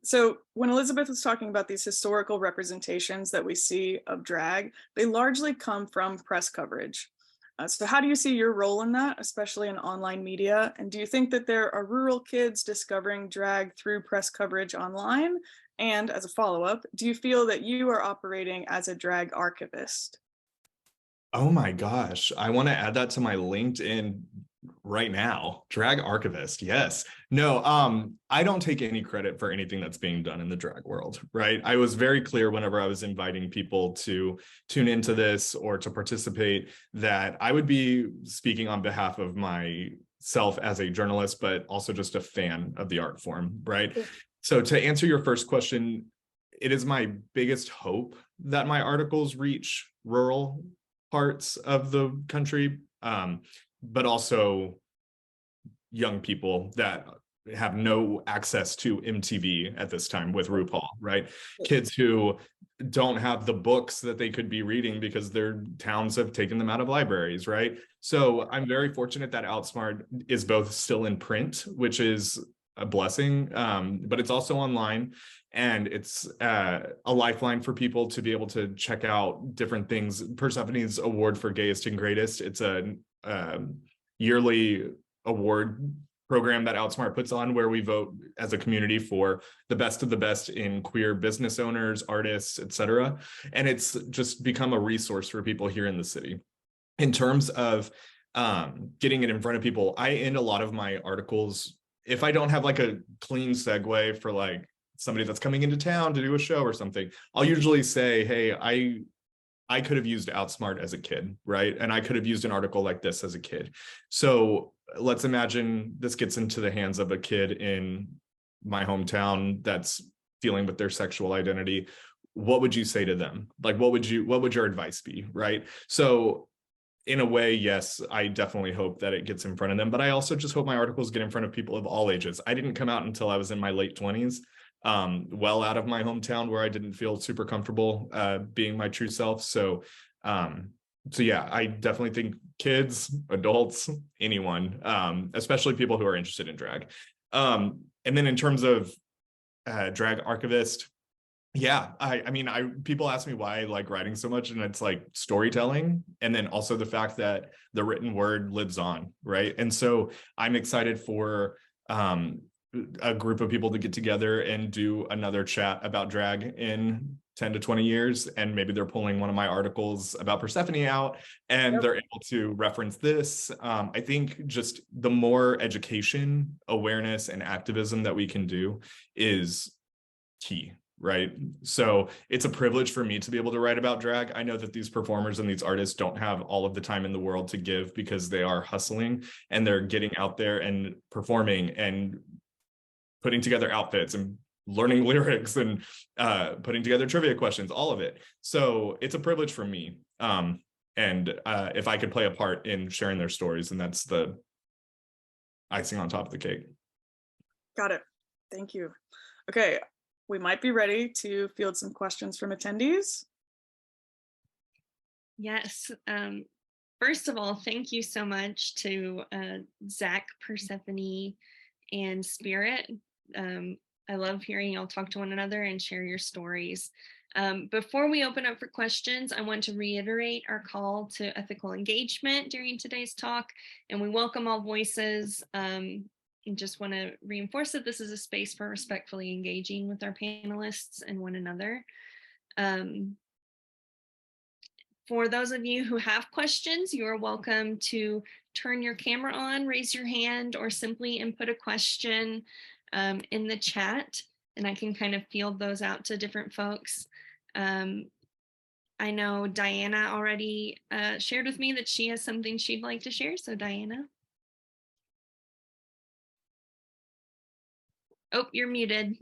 So when Elizabeth was talking about these historical representations that we see of drag, they largely come from press coverage. So how do you see your role in that, especially in online media? And do you think that there are rural kids discovering drag through press coverage online? And as a follow-up, do you feel that you are operating as a drag archivist? Oh my gosh, I want to add that to my LinkedIn right now. Drag archivist, yes. No, I don't take any credit for anything that's being done in the drag world, right? I was very clear whenever I was inviting people to tune into this or to participate that I would be speaking on behalf of myself as a journalist, but also just a fan of the art form, right? So to answer your first question, it is my biggest hope that my articles reach rural parts of the country, but also young people that have no access to MTV at this time with RuPaul, right? Kids who don't have the books that they could be reading because their towns have taken them out of libraries, right? So I'm very fortunate that Outsmart is both still in print, which is a blessing, but it's also online, and it's a lifeline for people to be able to check out different things. Persephone's award for gayest and greatest, it's a yearly award program that Outsmart puts on, where we vote as a community for the best of the best in queer business owners, artists, etc. And it's just become a resource for people here in the city. In terms of getting it in front of people, I end a lot of my articles, if I don't have like a clean segue for like somebody that's coming into town to do a show or something, I'll usually say, hey, I could have used Outsmart as a kid, right? And I could have used an article like this as a kid. So let's imagine this gets into the hands of a kid in my hometown that's dealing with their sexual identity. What would you say to them? Like, what would your advice be, right? So in a way, yes, I definitely hope that it gets in front of them, but I also just hope my articles get in front of people of all ages. I didn't come out until I was in my late 20s, well out of my hometown, where I didn't feel super comfortable being my true self. So yeah, I definitely think kids, adults, anyone, especially people who are interested in drag. And then in terms of drag archivist, yeah, I mean, people ask me why I like writing so much, and it's like storytelling, and then also the fact that the written word lives on, right? And so I'm excited for a group of people to get together and do another chat about drag in 10 to 20 years, and maybe they're pulling one of my articles about Persephone out, and they're able to reference this. I think just the more education, awareness, and activism that we can do is key, right? So it's a privilege for me to be able to write about drag. I know that these performers and these artists don't have all of the time in the world to give, because they are hustling and they're getting out there and performing and putting together outfits and learning lyrics and putting together trivia questions, all of it. So it's a privilege for me. And if I could play a part in sharing their stories, and that's the icing on top of the cake. Got it. Thank you. Okay, we might be ready to field some questions from attendees. Yes. First of all, thank you so much to Zach, Persephone, and Spirit. I love hearing y'all talk to one another and share your stories. Before we open up for questions, I want to reiterate our call to ethical engagement during today's talk, and we welcome all voices. And just want to reinforce that this is a space for respectfully engaging with our panelists and one another. For those of you who have questions, you are welcome to turn your camera on, raise your hand, or simply input a question in the chat, and I can kind of field those out to different folks. I know Diana already shared with me that she has something she'd like to share, so Diana. Oh, you're muted.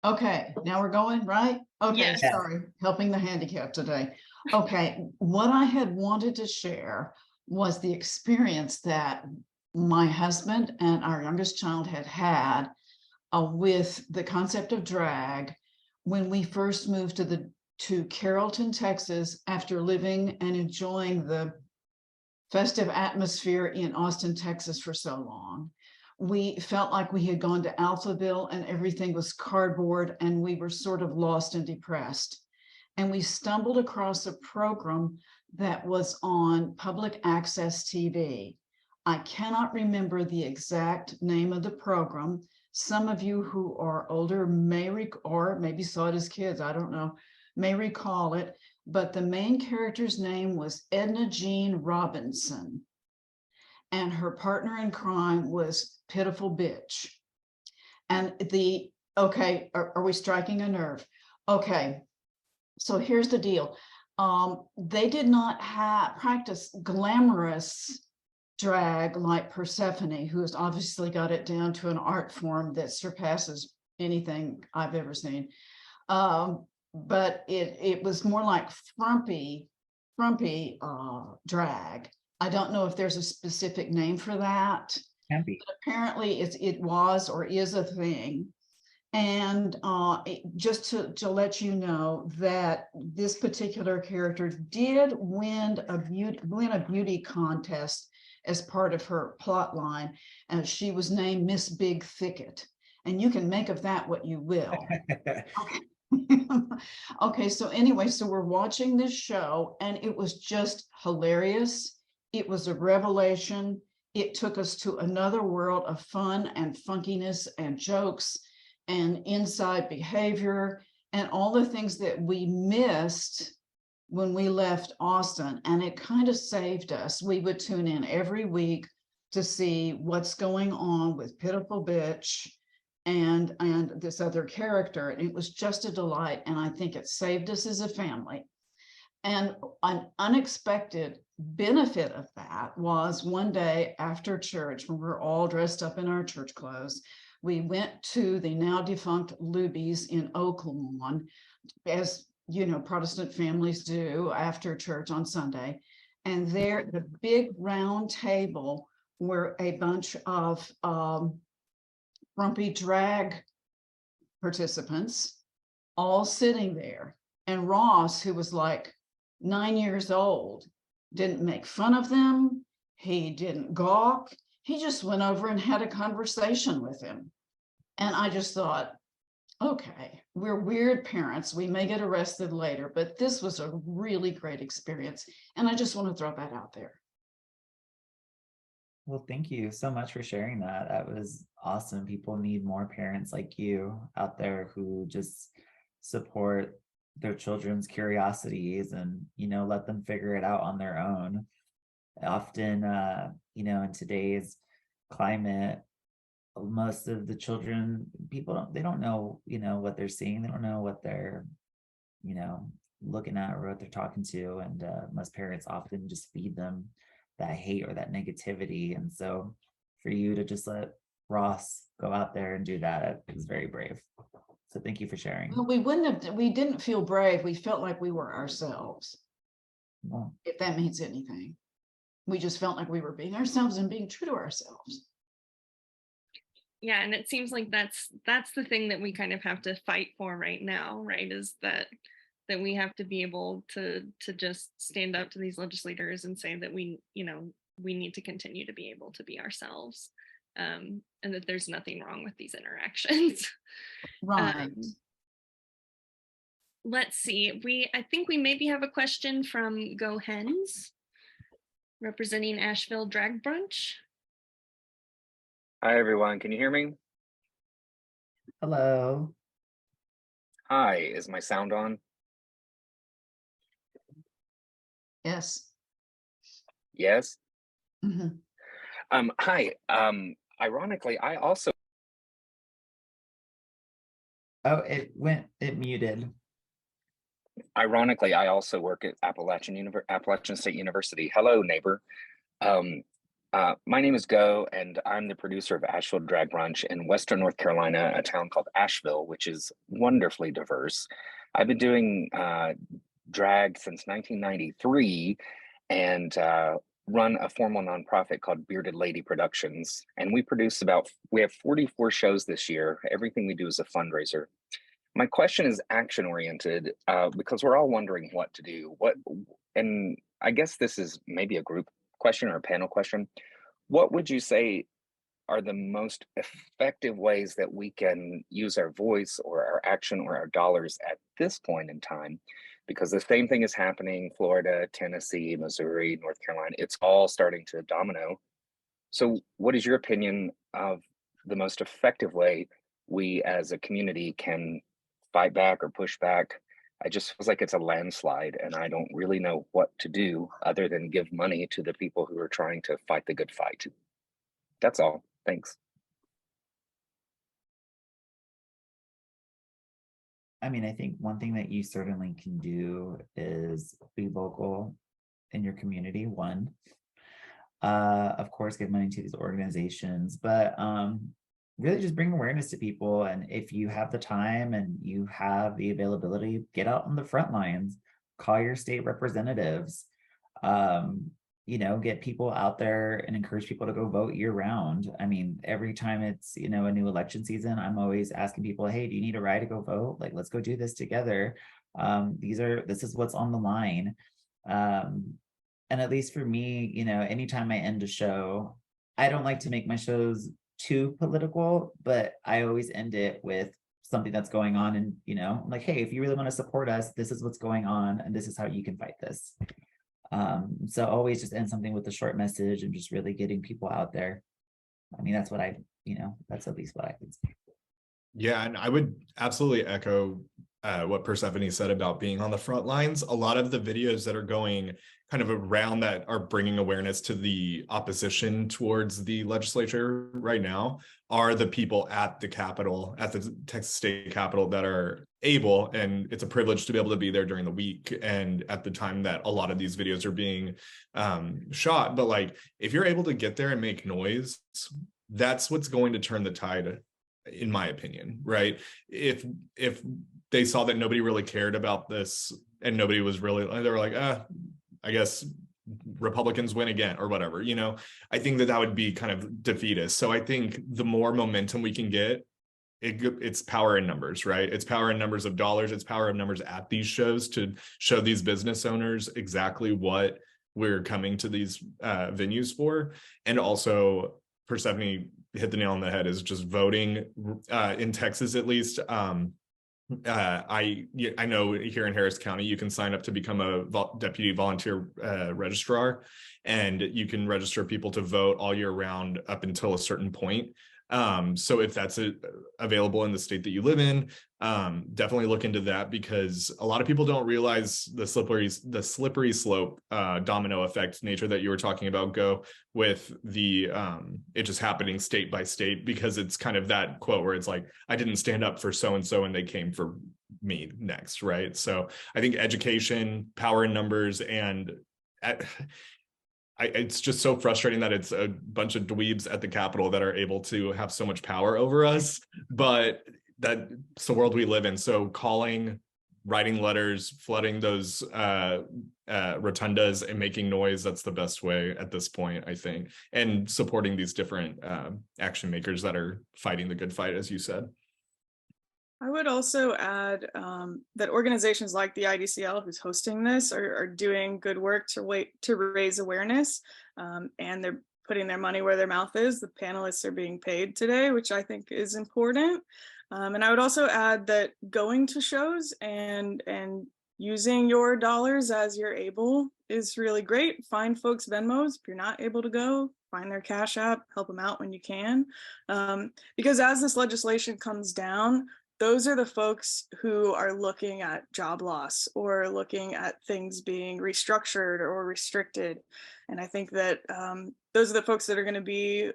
Okay, now we're going, right? Okay, Yes. sorry, helping the handicapped today. Okay, what I had wanted to share was the experience that my husband and our youngest child had with the concept of drag when we first moved to Carrollton, Texas, after living and enjoying the festive atmosphere in Austin, Texas for so long. We felt like we had gone to Alphaville and everything was cardboard, and we were sort of lost and depressed. And we stumbled across a program that was on public access TV. I cannot remember the exact name of the program. Some of you who are older may or maybe saw it as kids, I don't know, may recall it, but the main character's name was Edna Jean Robinson, and her partner in crime was Pitiful Bitch. And okay, are we striking a nerve? Okay, so here's the deal. They did not practice glamorous drag like Persephone, who has obviously got it down to an art form that surpasses anything I've ever seen. But it was more like frumpy drag. I don't know if there's a specific name for that. Can be. But apparently it was or is a thing. And just to let you know that this particular character did win a beauty contest as part of her plot line, and she was named Miss Big Thicket. And you can make of that what you will. Okay. Okay, so anyway, so we're watching this show, and it was just hilarious. It was a revelation. It took us to another world of fun and funkiness and jokes and inside behavior and all the things that we missed when we left Austin. And it kind of saved us. We would tune in every week to see what's going on with Pitiful Bitch and this other character. And it was just a delight. And I think it saved us as a family. And an unexpected benefit of that was one day after church, when we were all dressed up in our church clothes, we went to the now defunct Luby's in Oaklawn, as you know, Protestant families do after church on Sunday. And there, the big round table were a bunch of frumpy drag participants all sitting there. And Ross, who was like 9 years old, didn't make fun of them. He didn't gawk. He just went over and had a conversation with him. And I just thought, okay, we're weird parents. We may get arrested later, but this was a really great experience. And I just want to throw that out there. Well, thank you so much for sharing that. That was awesome. People need more parents like you out there who just support their children's curiosities and, let them figure it out on their own. Often, in today's climate, most of the children, they don't know, what they're seeing. They don't know what they're, looking at or what they're talking to. And most parents often just feed them that hate or that negativity. And so for you to just let Ross go out there and do that is very brave. So thank you for sharing. Well, we didn't feel brave. We felt like we were ourselves. Well, if that means anything. We just felt like we were being ourselves and being true to ourselves. Yeah, and it seems like that's the thing that we kind of have to fight for right now, right? Is that we have to be able to just stand up to these legislators and say that we need to continue to be able to be ourselves, and that there's nothing wrong with these interactions. Right. Let's see. I think we maybe have a question from Go Hens, representing Asheville Drag Brunch. Hi, everyone. Can you hear me? Hello. Hi, is my sound on? Yes. Yes. Mm-hmm. Hi. Ironically, I also. Oh, it muted. Ironically, I also work at Appalachian State University. Hello, neighbor. My name is Go, and I'm the producer of Asheville Drag Brunch in Western North Carolina, a town called Asheville, which is wonderfully diverse. I've been doing drag since 1993 and run a formal nonprofit called Bearded Lady Productions. And we have 44 shows this year. Everything we do is a fundraiser. My question is action oriented because we're all wondering what to do. And I guess this is maybe a group question or a panel question. What would you say are the most effective ways that we can use our voice or our action or our dollars at this point in time? Because the same thing is happening, Florida, Tennessee, Missouri, North Carolina, it's all starting to domino. So what is your opinion of the most effective way we as a community can fight back or push back? I just feels like it's a landslide and I don't really know what to do other than give money to the people who are trying to fight the good fight. That's all. Thanks. I mean, I think one thing that you certainly can do is be vocal in your community. One, of course, give money to these organizations, but really just bring awareness to people. And if you have the time and you have the availability, get out on the front lines, call your state representatives. get people out there and encourage people to go vote year round. I mean, every time it's, a new election season, I'm always asking people, hey, do you need a ride to go vote? Like, let's go do this together. This is what's on the line. And at least for me, anytime I end a show, I don't like to make my shows too political, but I always end it with something that's going on. And, I'm like, hey, if you really want to support us, this is what's going on, and this is how you can fight this. So always just end something with a short message and just really getting people out there. I mean, that's what that's at least what I can say. Yeah, and I would absolutely echo what Persephone said about being on the front lines. A lot of the videos that are going kind of around that are bringing awareness to the opposition towards the legislature right now are the people at the Capitol, at the Texas State Capitol, that are able, and it's a privilege to be able to be there during the week and at the time that a lot of these videos are being shot. But like, if you're able to get there and make noise, that's what's going to turn the tide, in my opinion, right? If they saw that nobody really cared about this and nobody was really, they were like, I guess Republicans win again or whatever, I think that would be kind of defeatist. So I think the more momentum we can get, it's power in numbers, right? It's power in numbers of dollars. It's power of numbers at these shows to show these business owners exactly what we're coming to these venues for. And also, Persephone hit the nail on the head, is just voting in Texas, at least. I know here in Harris County, you can sign up to become a deputy volunteer registrar, and you can register people to vote all year round up until a certain point. So if that's available in the state that you live in, definitely look into that, because a lot of people don't realize the slippery slope domino effect nature that you were talking about, Go, with the it just happening state by state, because it's kind of that quote where it's like, I didn't stand up for so and so and they came for me next, right? So I think education, power in numbers, and it's just so frustrating that it's a bunch of dweebs at the Capitol that are able to have so much power over us, but that's the world we live in. So calling, writing letters, flooding those rotundas and making noise, that's the best way at this point, I think, and supporting these different action makers that are fighting the good fight, as you said. I would also add that organizations like the IDCL, who's hosting this, are doing good work to raise awareness, and they're putting their money where their mouth is. The panelists are being paid today, which I think is important. And I would also add that going to shows and using your dollars as you're able is really great. Find folks' Venmos. If you're not able to go, find their Cash App, help them out when you can. Because as this legislation comes down, those are the folks who are looking at job loss or looking at things being restructured or restricted. And I think that those are the folks that are going to be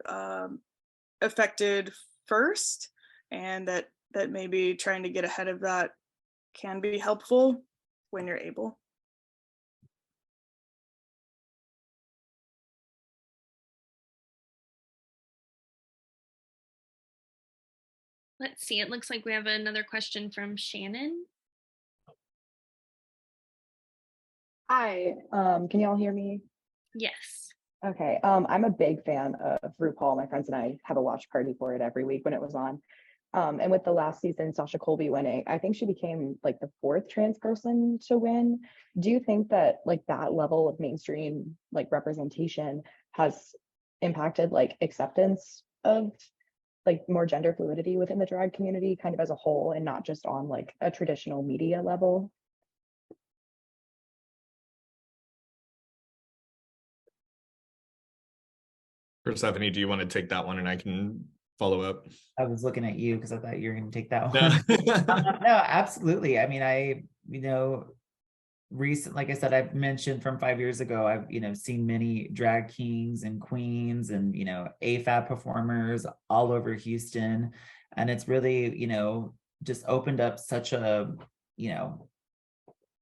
affected first, and that maybe trying to get ahead of that can be helpful when you're able. Let's see, it looks like we have another question from Shannon. Hi, can y'all hear me? Yes. Okay, I'm a big fan of RuPaul. My friends and I have a watch party for it every week when it was on. And with the last season, Sasha Colby winning, I think she became like the 4th trans person to win. Do you think that like that level of mainstream like representation has impacted like acceptance of like more gender fluidity within the drag community kind of as a whole, and not just on like a traditional media level? Persephone, do you want to take that one and I can follow up? I was looking at you because I thought you were going to take that one. No, absolutely. I mean, like I said, I've mentioned from 5 years ago, I've, seen many drag kings and queens and, AFAB performers all over Houston. And it's really, just opened up such a,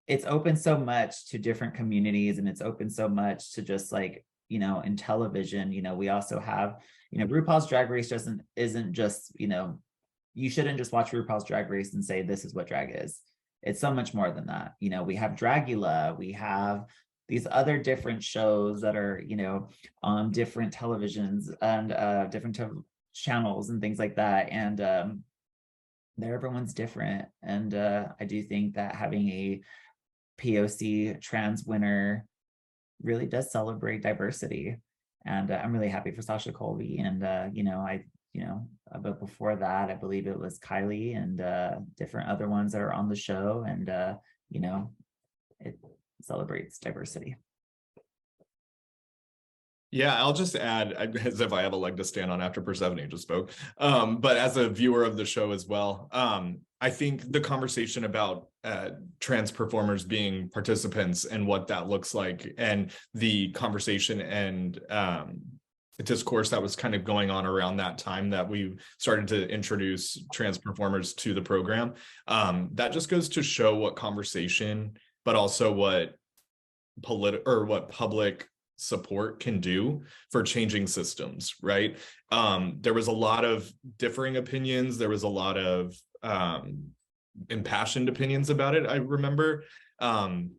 it's opened so much to different communities, and it's opened so much to just like, in television, we also have, RuPaul's Drag Race isn't just, you shouldn't just watch RuPaul's Drag Race and say, this is what drag is. It's so much more than that. We have Dragula, we have, these other different shows that are, you know, on different televisions and different channels and things like that. And everyone's different. And I do think that having a POC trans winner really does celebrate diversity. And I'm really happy for Sasha Colby. And, but before that, I believe it was Kylie and different other ones that are on the show. And, it celebrates diversity. Yeah, I'll just add, as if I have a leg to stand on after Persephone just spoke, but as a viewer of the show as well, I think the conversation about trans performers being participants and what that looks like, and the conversation and discourse that was kind of going on around that time that we started to introduce trans performers to the program, that just goes to show what conversation, but also what public support can do for changing systems, right? There was a lot of differing opinions. There was a lot of impassioned opinions about it, I remember. And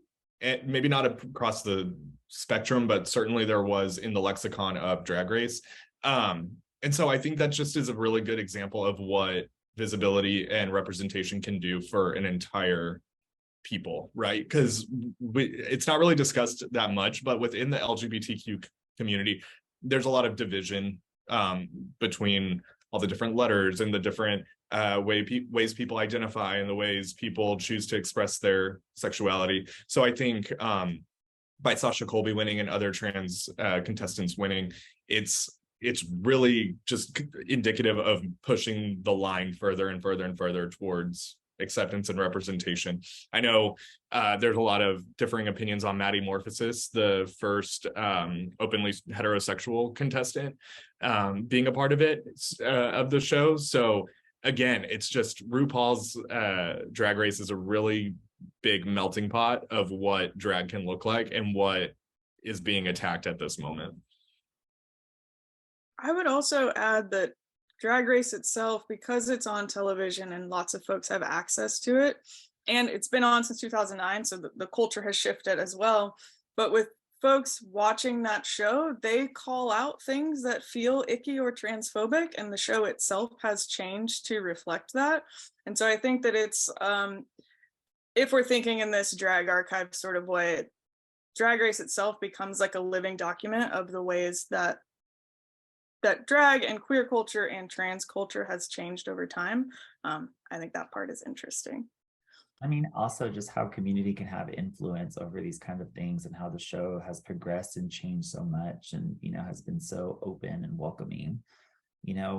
maybe not across the spectrum, but certainly there was in the lexicon of Drag Race. And so I think that just is a really good example of what visibility and representation can do for an entire people, right? Because it's not really discussed that much, but within the LGBTQ community, there's a lot of division between all the different letters and the different ways people identify and the ways people choose to express their sexuality. So I think by Sasha Colby winning and other trans contestants winning, it's really just indicative of pushing the line further and further and further towards acceptance and representation. I know there's a lot of differing opinions on Maddie Morphosis, the first openly heterosexual contestant, being a part of it, of the show. So again, it's just RuPaul's Drag Race is a really big melting pot of what drag can look like and what is being attacked at this moment. I would also add that Drag Race itself, because it's on television and lots of folks have access to it, and it's been on since 2009, so the culture has shifted as well. But with folks watching that show, they call out things that feel icky or transphobic, and the show itself has changed to reflect that. And so I think that it's, if we're thinking in this drag archive sort of way, Drag Race itself becomes like a living document of the ways that drag and queer culture and trans culture has changed over time. I think that part is interesting. I mean, also just how community can have influence over these kind of things, and how the show has progressed and changed so much, and, has been so open and welcoming,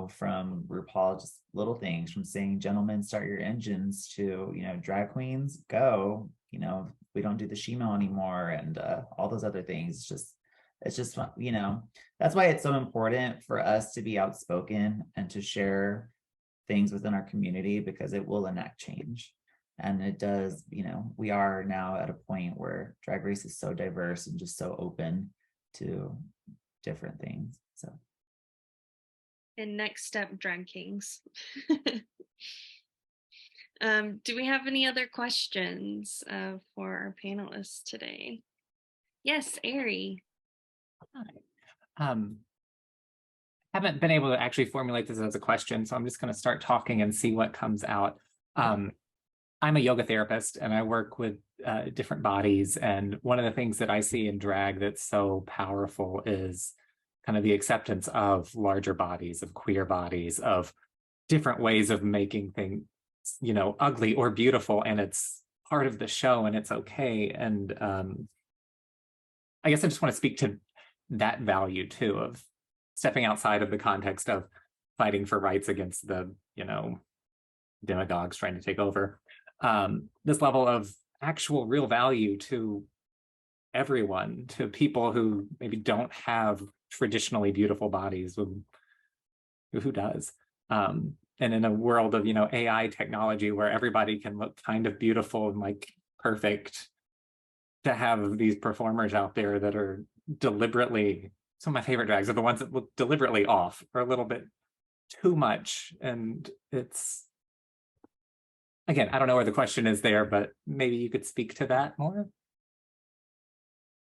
from RuPaul, just little things from saying, gentlemen, start your engines, to, drag queens, go, we don't do the shemale anymore, and all those other things. It's just, that's why it's so important for us to be outspoken and to share things within our community, because it will enact change. And it does, we are now at a point where Drag Race is so diverse and just so open to different things. So. And next step, Drag Kings. Do we have any other questions for our panelists today? Yes, Ari. Hi. Haven't been able to actually formulate this as a question, so I'm just going to start talking and see what comes out. I'm a yoga therapist and I work with different bodies, and one of the things that I see in drag that's so powerful is kind of the acceptance of larger bodies, of queer bodies, of different ways of making things, ugly or beautiful, and it's part of the show and it's okay. And I guess I just want to speak to that value too, of stepping outside of the context of fighting for rights against the, demagogues trying to take over. This level of actual real value to everyone, to people who maybe don't have traditionally beautiful bodies, who does? And in a world of, AI technology where everybody can look kind of beautiful and like perfect, to have these performers out there that are deliberately, some of my favorite drags are the ones that look deliberately off or a little bit too much. And it's, again, I don't know where the question is there, but maybe you could speak to that more.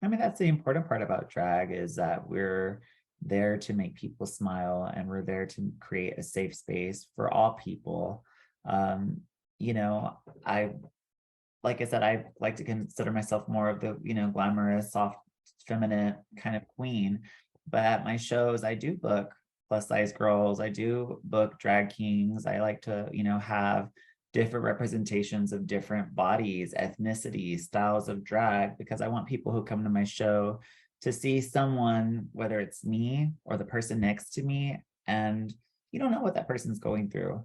I mean, that's the important part about drag, is that we're there to make people smile, and we're there to create a safe space for all people. Um, you know, like I said, I like to consider myself more of the, glamorous, soft, feminine kind of queen. But at my shows, I do book plus size girls. I do book drag kings. I like to, have different representations of different bodies, ethnicities, styles of drag, because I want people who come to my show to see someone, whether it's me or the person next to me, and you don't know what that person's going through.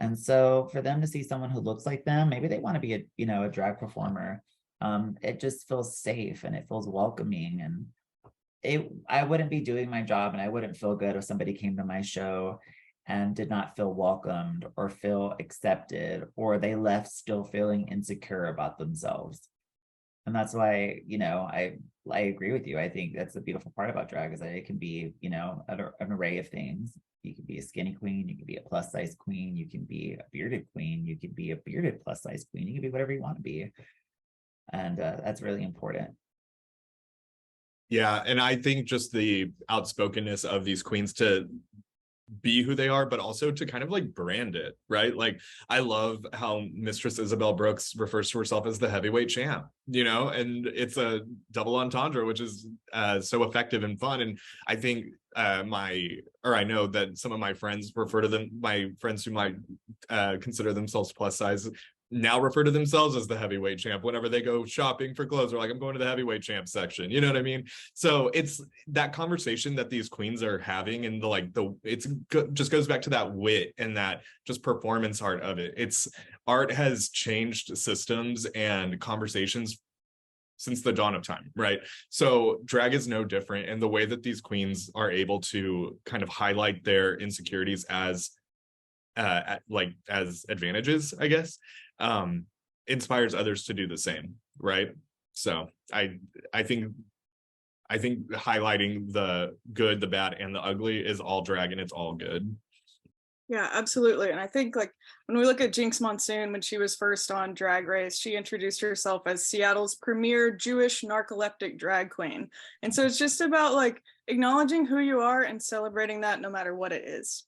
And so for them to see someone who looks like them, maybe they want to be a drag performer. It just feels safe and it feels welcoming. And I wouldn't be doing my job, and I wouldn't feel good if somebody came to my show and did not feel welcomed or feel accepted, or they left still feeling insecure about themselves. And that's why, I agree with you. I think that's the beautiful part about drag, is that it can be, an array of things. You can be a skinny queen, you can be a plus size queen, you can be a bearded queen, you can be a bearded plus size queen, you can be whatever you want to be. And that's really important. Yeah, and I think just the outspokenness of these queens to be who they are, but also to kind of like brand it, right? Like, I love how Mistress Isabel Brooks refers to herself as the heavyweight champ, and it's a double entendre, which is so effective and fun. And I think I know that some of my friends my friends who might consider themselves plus size now refer to themselves as the heavyweight champ whenever they go shopping for clothes. They're like, I'm going to the heavyweight champ section. You know what I mean? So it's that conversation that these queens are having, and just goes back to that wit and that just performance art of it. Art has changed systems and conversations since the dawn of time, right? So drag is no different. And the way that these queens are able to kind of highlight their insecurities as advantages, I guess, inspires others to do the same, right? So I think highlighting the good, the bad, and the ugly is all drag, and it's all good. Yeah, absolutely. And I think, like, when we look at Jinx Monsoon, when she was first on Drag Race, she introduced herself as Seattle's premier Jewish narcoleptic drag queen. And so it's just about like acknowledging who you are and celebrating that no matter what it is.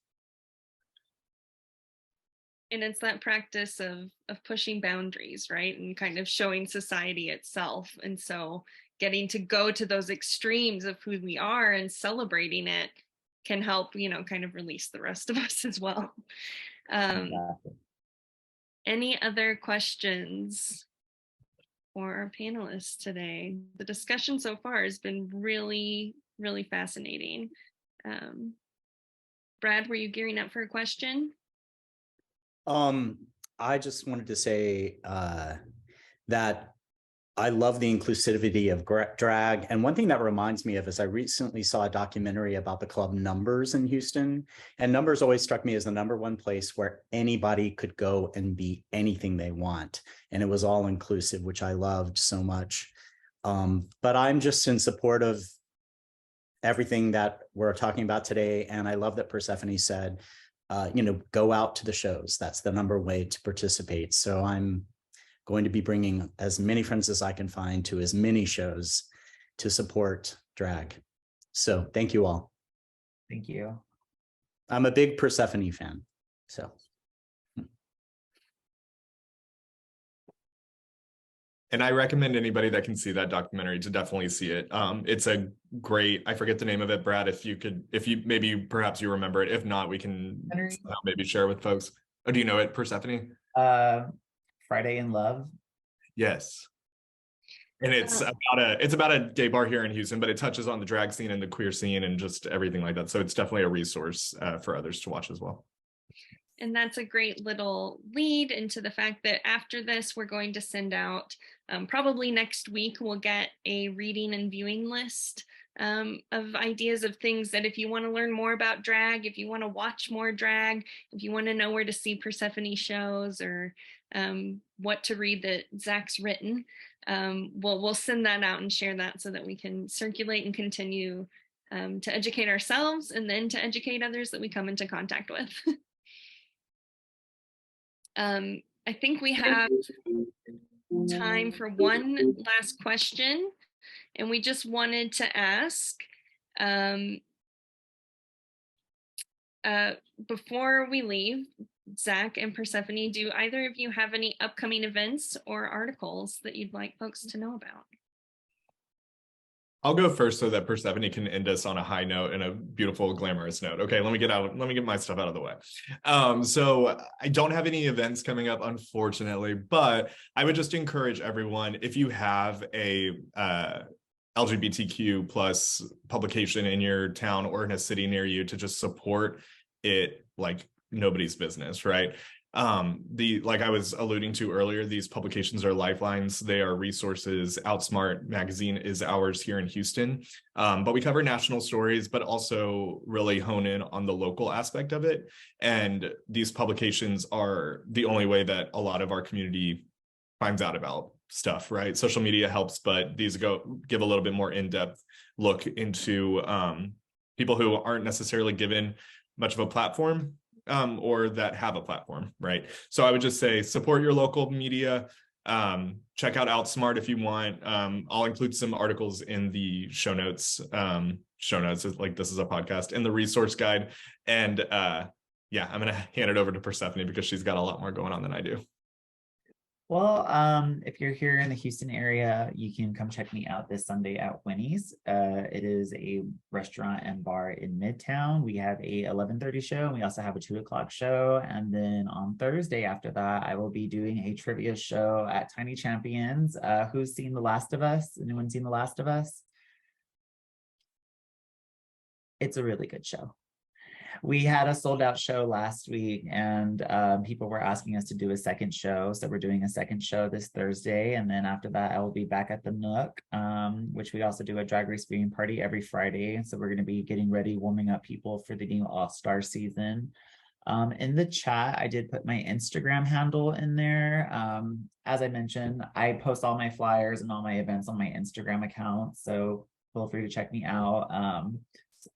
And it's that practice of pushing boundaries, right? And kind of showing society itself. And so getting to go to those extremes of who we are and celebrating it can help, kind of release the rest of us as well. Exactly. Any other questions for our panelists today? The discussion so far has been really, really fascinating. Brad, were you gearing up for a question? I just wanted to say that I love the inclusivity of drag. And one thing that reminds me of is I recently saw a documentary about the club Numbers in Houston. And Numbers always struck me as the number one place where anybody could go and be anything they want. And it was all inclusive, which I loved so much. But I'm just in support of everything that we're talking about today. And I love that Persephone said, go out to the shows. That's the number way to participate. So I'm going to be bringing as many friends as I can find to as many shows to support drag. So thank you all. Thank you. I'm a big Persephone fan. So. And I recommend anybody that can see that documentary to definitely see it. It's a great, I forget the name of it, Brad, perhaps you remember it. If not, we can maybe share with folks. Oh, do you know it, Persephone? Friday in Love. Yes. And it's about a gay bar here in Houston, but it touches on the drag scene and the queer scene and just everything like that. So it's definitely a resource for others to watch as well. And that's a great little lead into the fact that after this, we're going to send out, probably next week, we'll get a reading and viewing list of ideas of things that if you want to learn more about drag, if you want to watch more drag, if you want to know where to see Persephone shows or what to read that Zach's written, we'll send that out and share that so that we can circulate and continue to educate ourselves and then to educate others that we come into contact with. I think we have time for one last question. And we just wanted to ask, before we leave, Zach and Persephone, do either of you have any upcoming events or articles that you'd like folks to know about? I'll go first so that Persephone can end us on a high note and a beautiful, glamorous note. Okay, let me get my stuff out of the way. So I don't have any events coming up, unfortunately, but I would just encourage everyone, if you have a LGBTQ plus publication in your town or in a city near you, to just support it like nobody's business, right? Like I was alluding to earlier, these publications are lifelines. They are resources. Outsmart magazine is ours here in Houston, but we cover national stories, but also really hone in on the local aspect of it. And these publications are the only way that a lot of our community finds out about stuff, right? Social media helps, but these give a little bit more in-depth look into people who aren't necessarily given much of a platform, or that have a platform, right? So I would just say support your local media. Check out Outsmart if you want. I'll include some articles in the show notes. Show notes is like, this is a podcast, and the resource guide. And yeah, I'm gonna hand it over to Persephone because she's got a lot more going on than I do. Well, if you're here in the Houston area, you can come check me out this Sunday at Winnie's. It is a restaurant and bar in Midtown. We have a 11:30 show, and we also have a 2 o'clock show. And then on Thursday after that, I will be doing a trivia show at Tiny Champions. Who's seen The Last of Us? Anyone seen The Last of Us? It's a really good show. We had a sold out show last week, and people were asking us to do a second show. So we're doing a second show this Thursday. And then after that, I will be back at the Nook, which we also do a drag race viewing party every Friday. So we're going to be getting ready, warming up people for the new All-Star season. In the chat, I did put my Instagram handle in there. As I mentioned, I post all my flyers and all my events on my Instagram account. So feel free to check me out.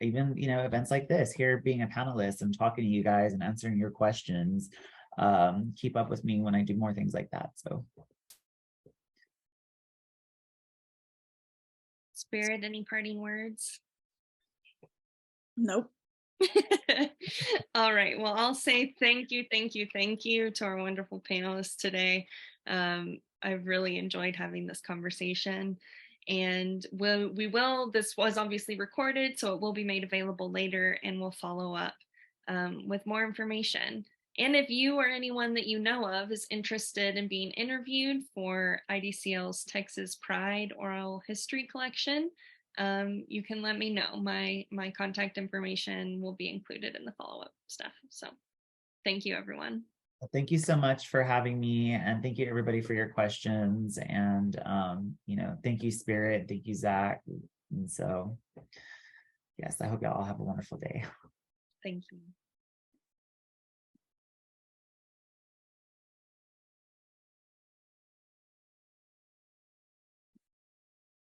Even, events like this, here being a panelist and talking to you guys and answering your questions. Keep up with me when I do more things like that. So, Spirit, any parting words? Nope. All right, well, I'll say thank you to our wonderful panelists today. I've really enjoyed having this conversation. And this was obviously recorded, so it will be made available later, and we'll follow up with more information. And if you or anyone that you know of is interested in being interviewed for IDCL's Texas Pride Oral History Collection, you can let me know. My contact information will be included in the follow-up stuff. So thank you, everyone. Thank you so much for having me, and thank you everybody for your questions. And thank you, Spirit. Thank you, Zach. And so, yes, I hope y'all have a wonderful day. Thank you.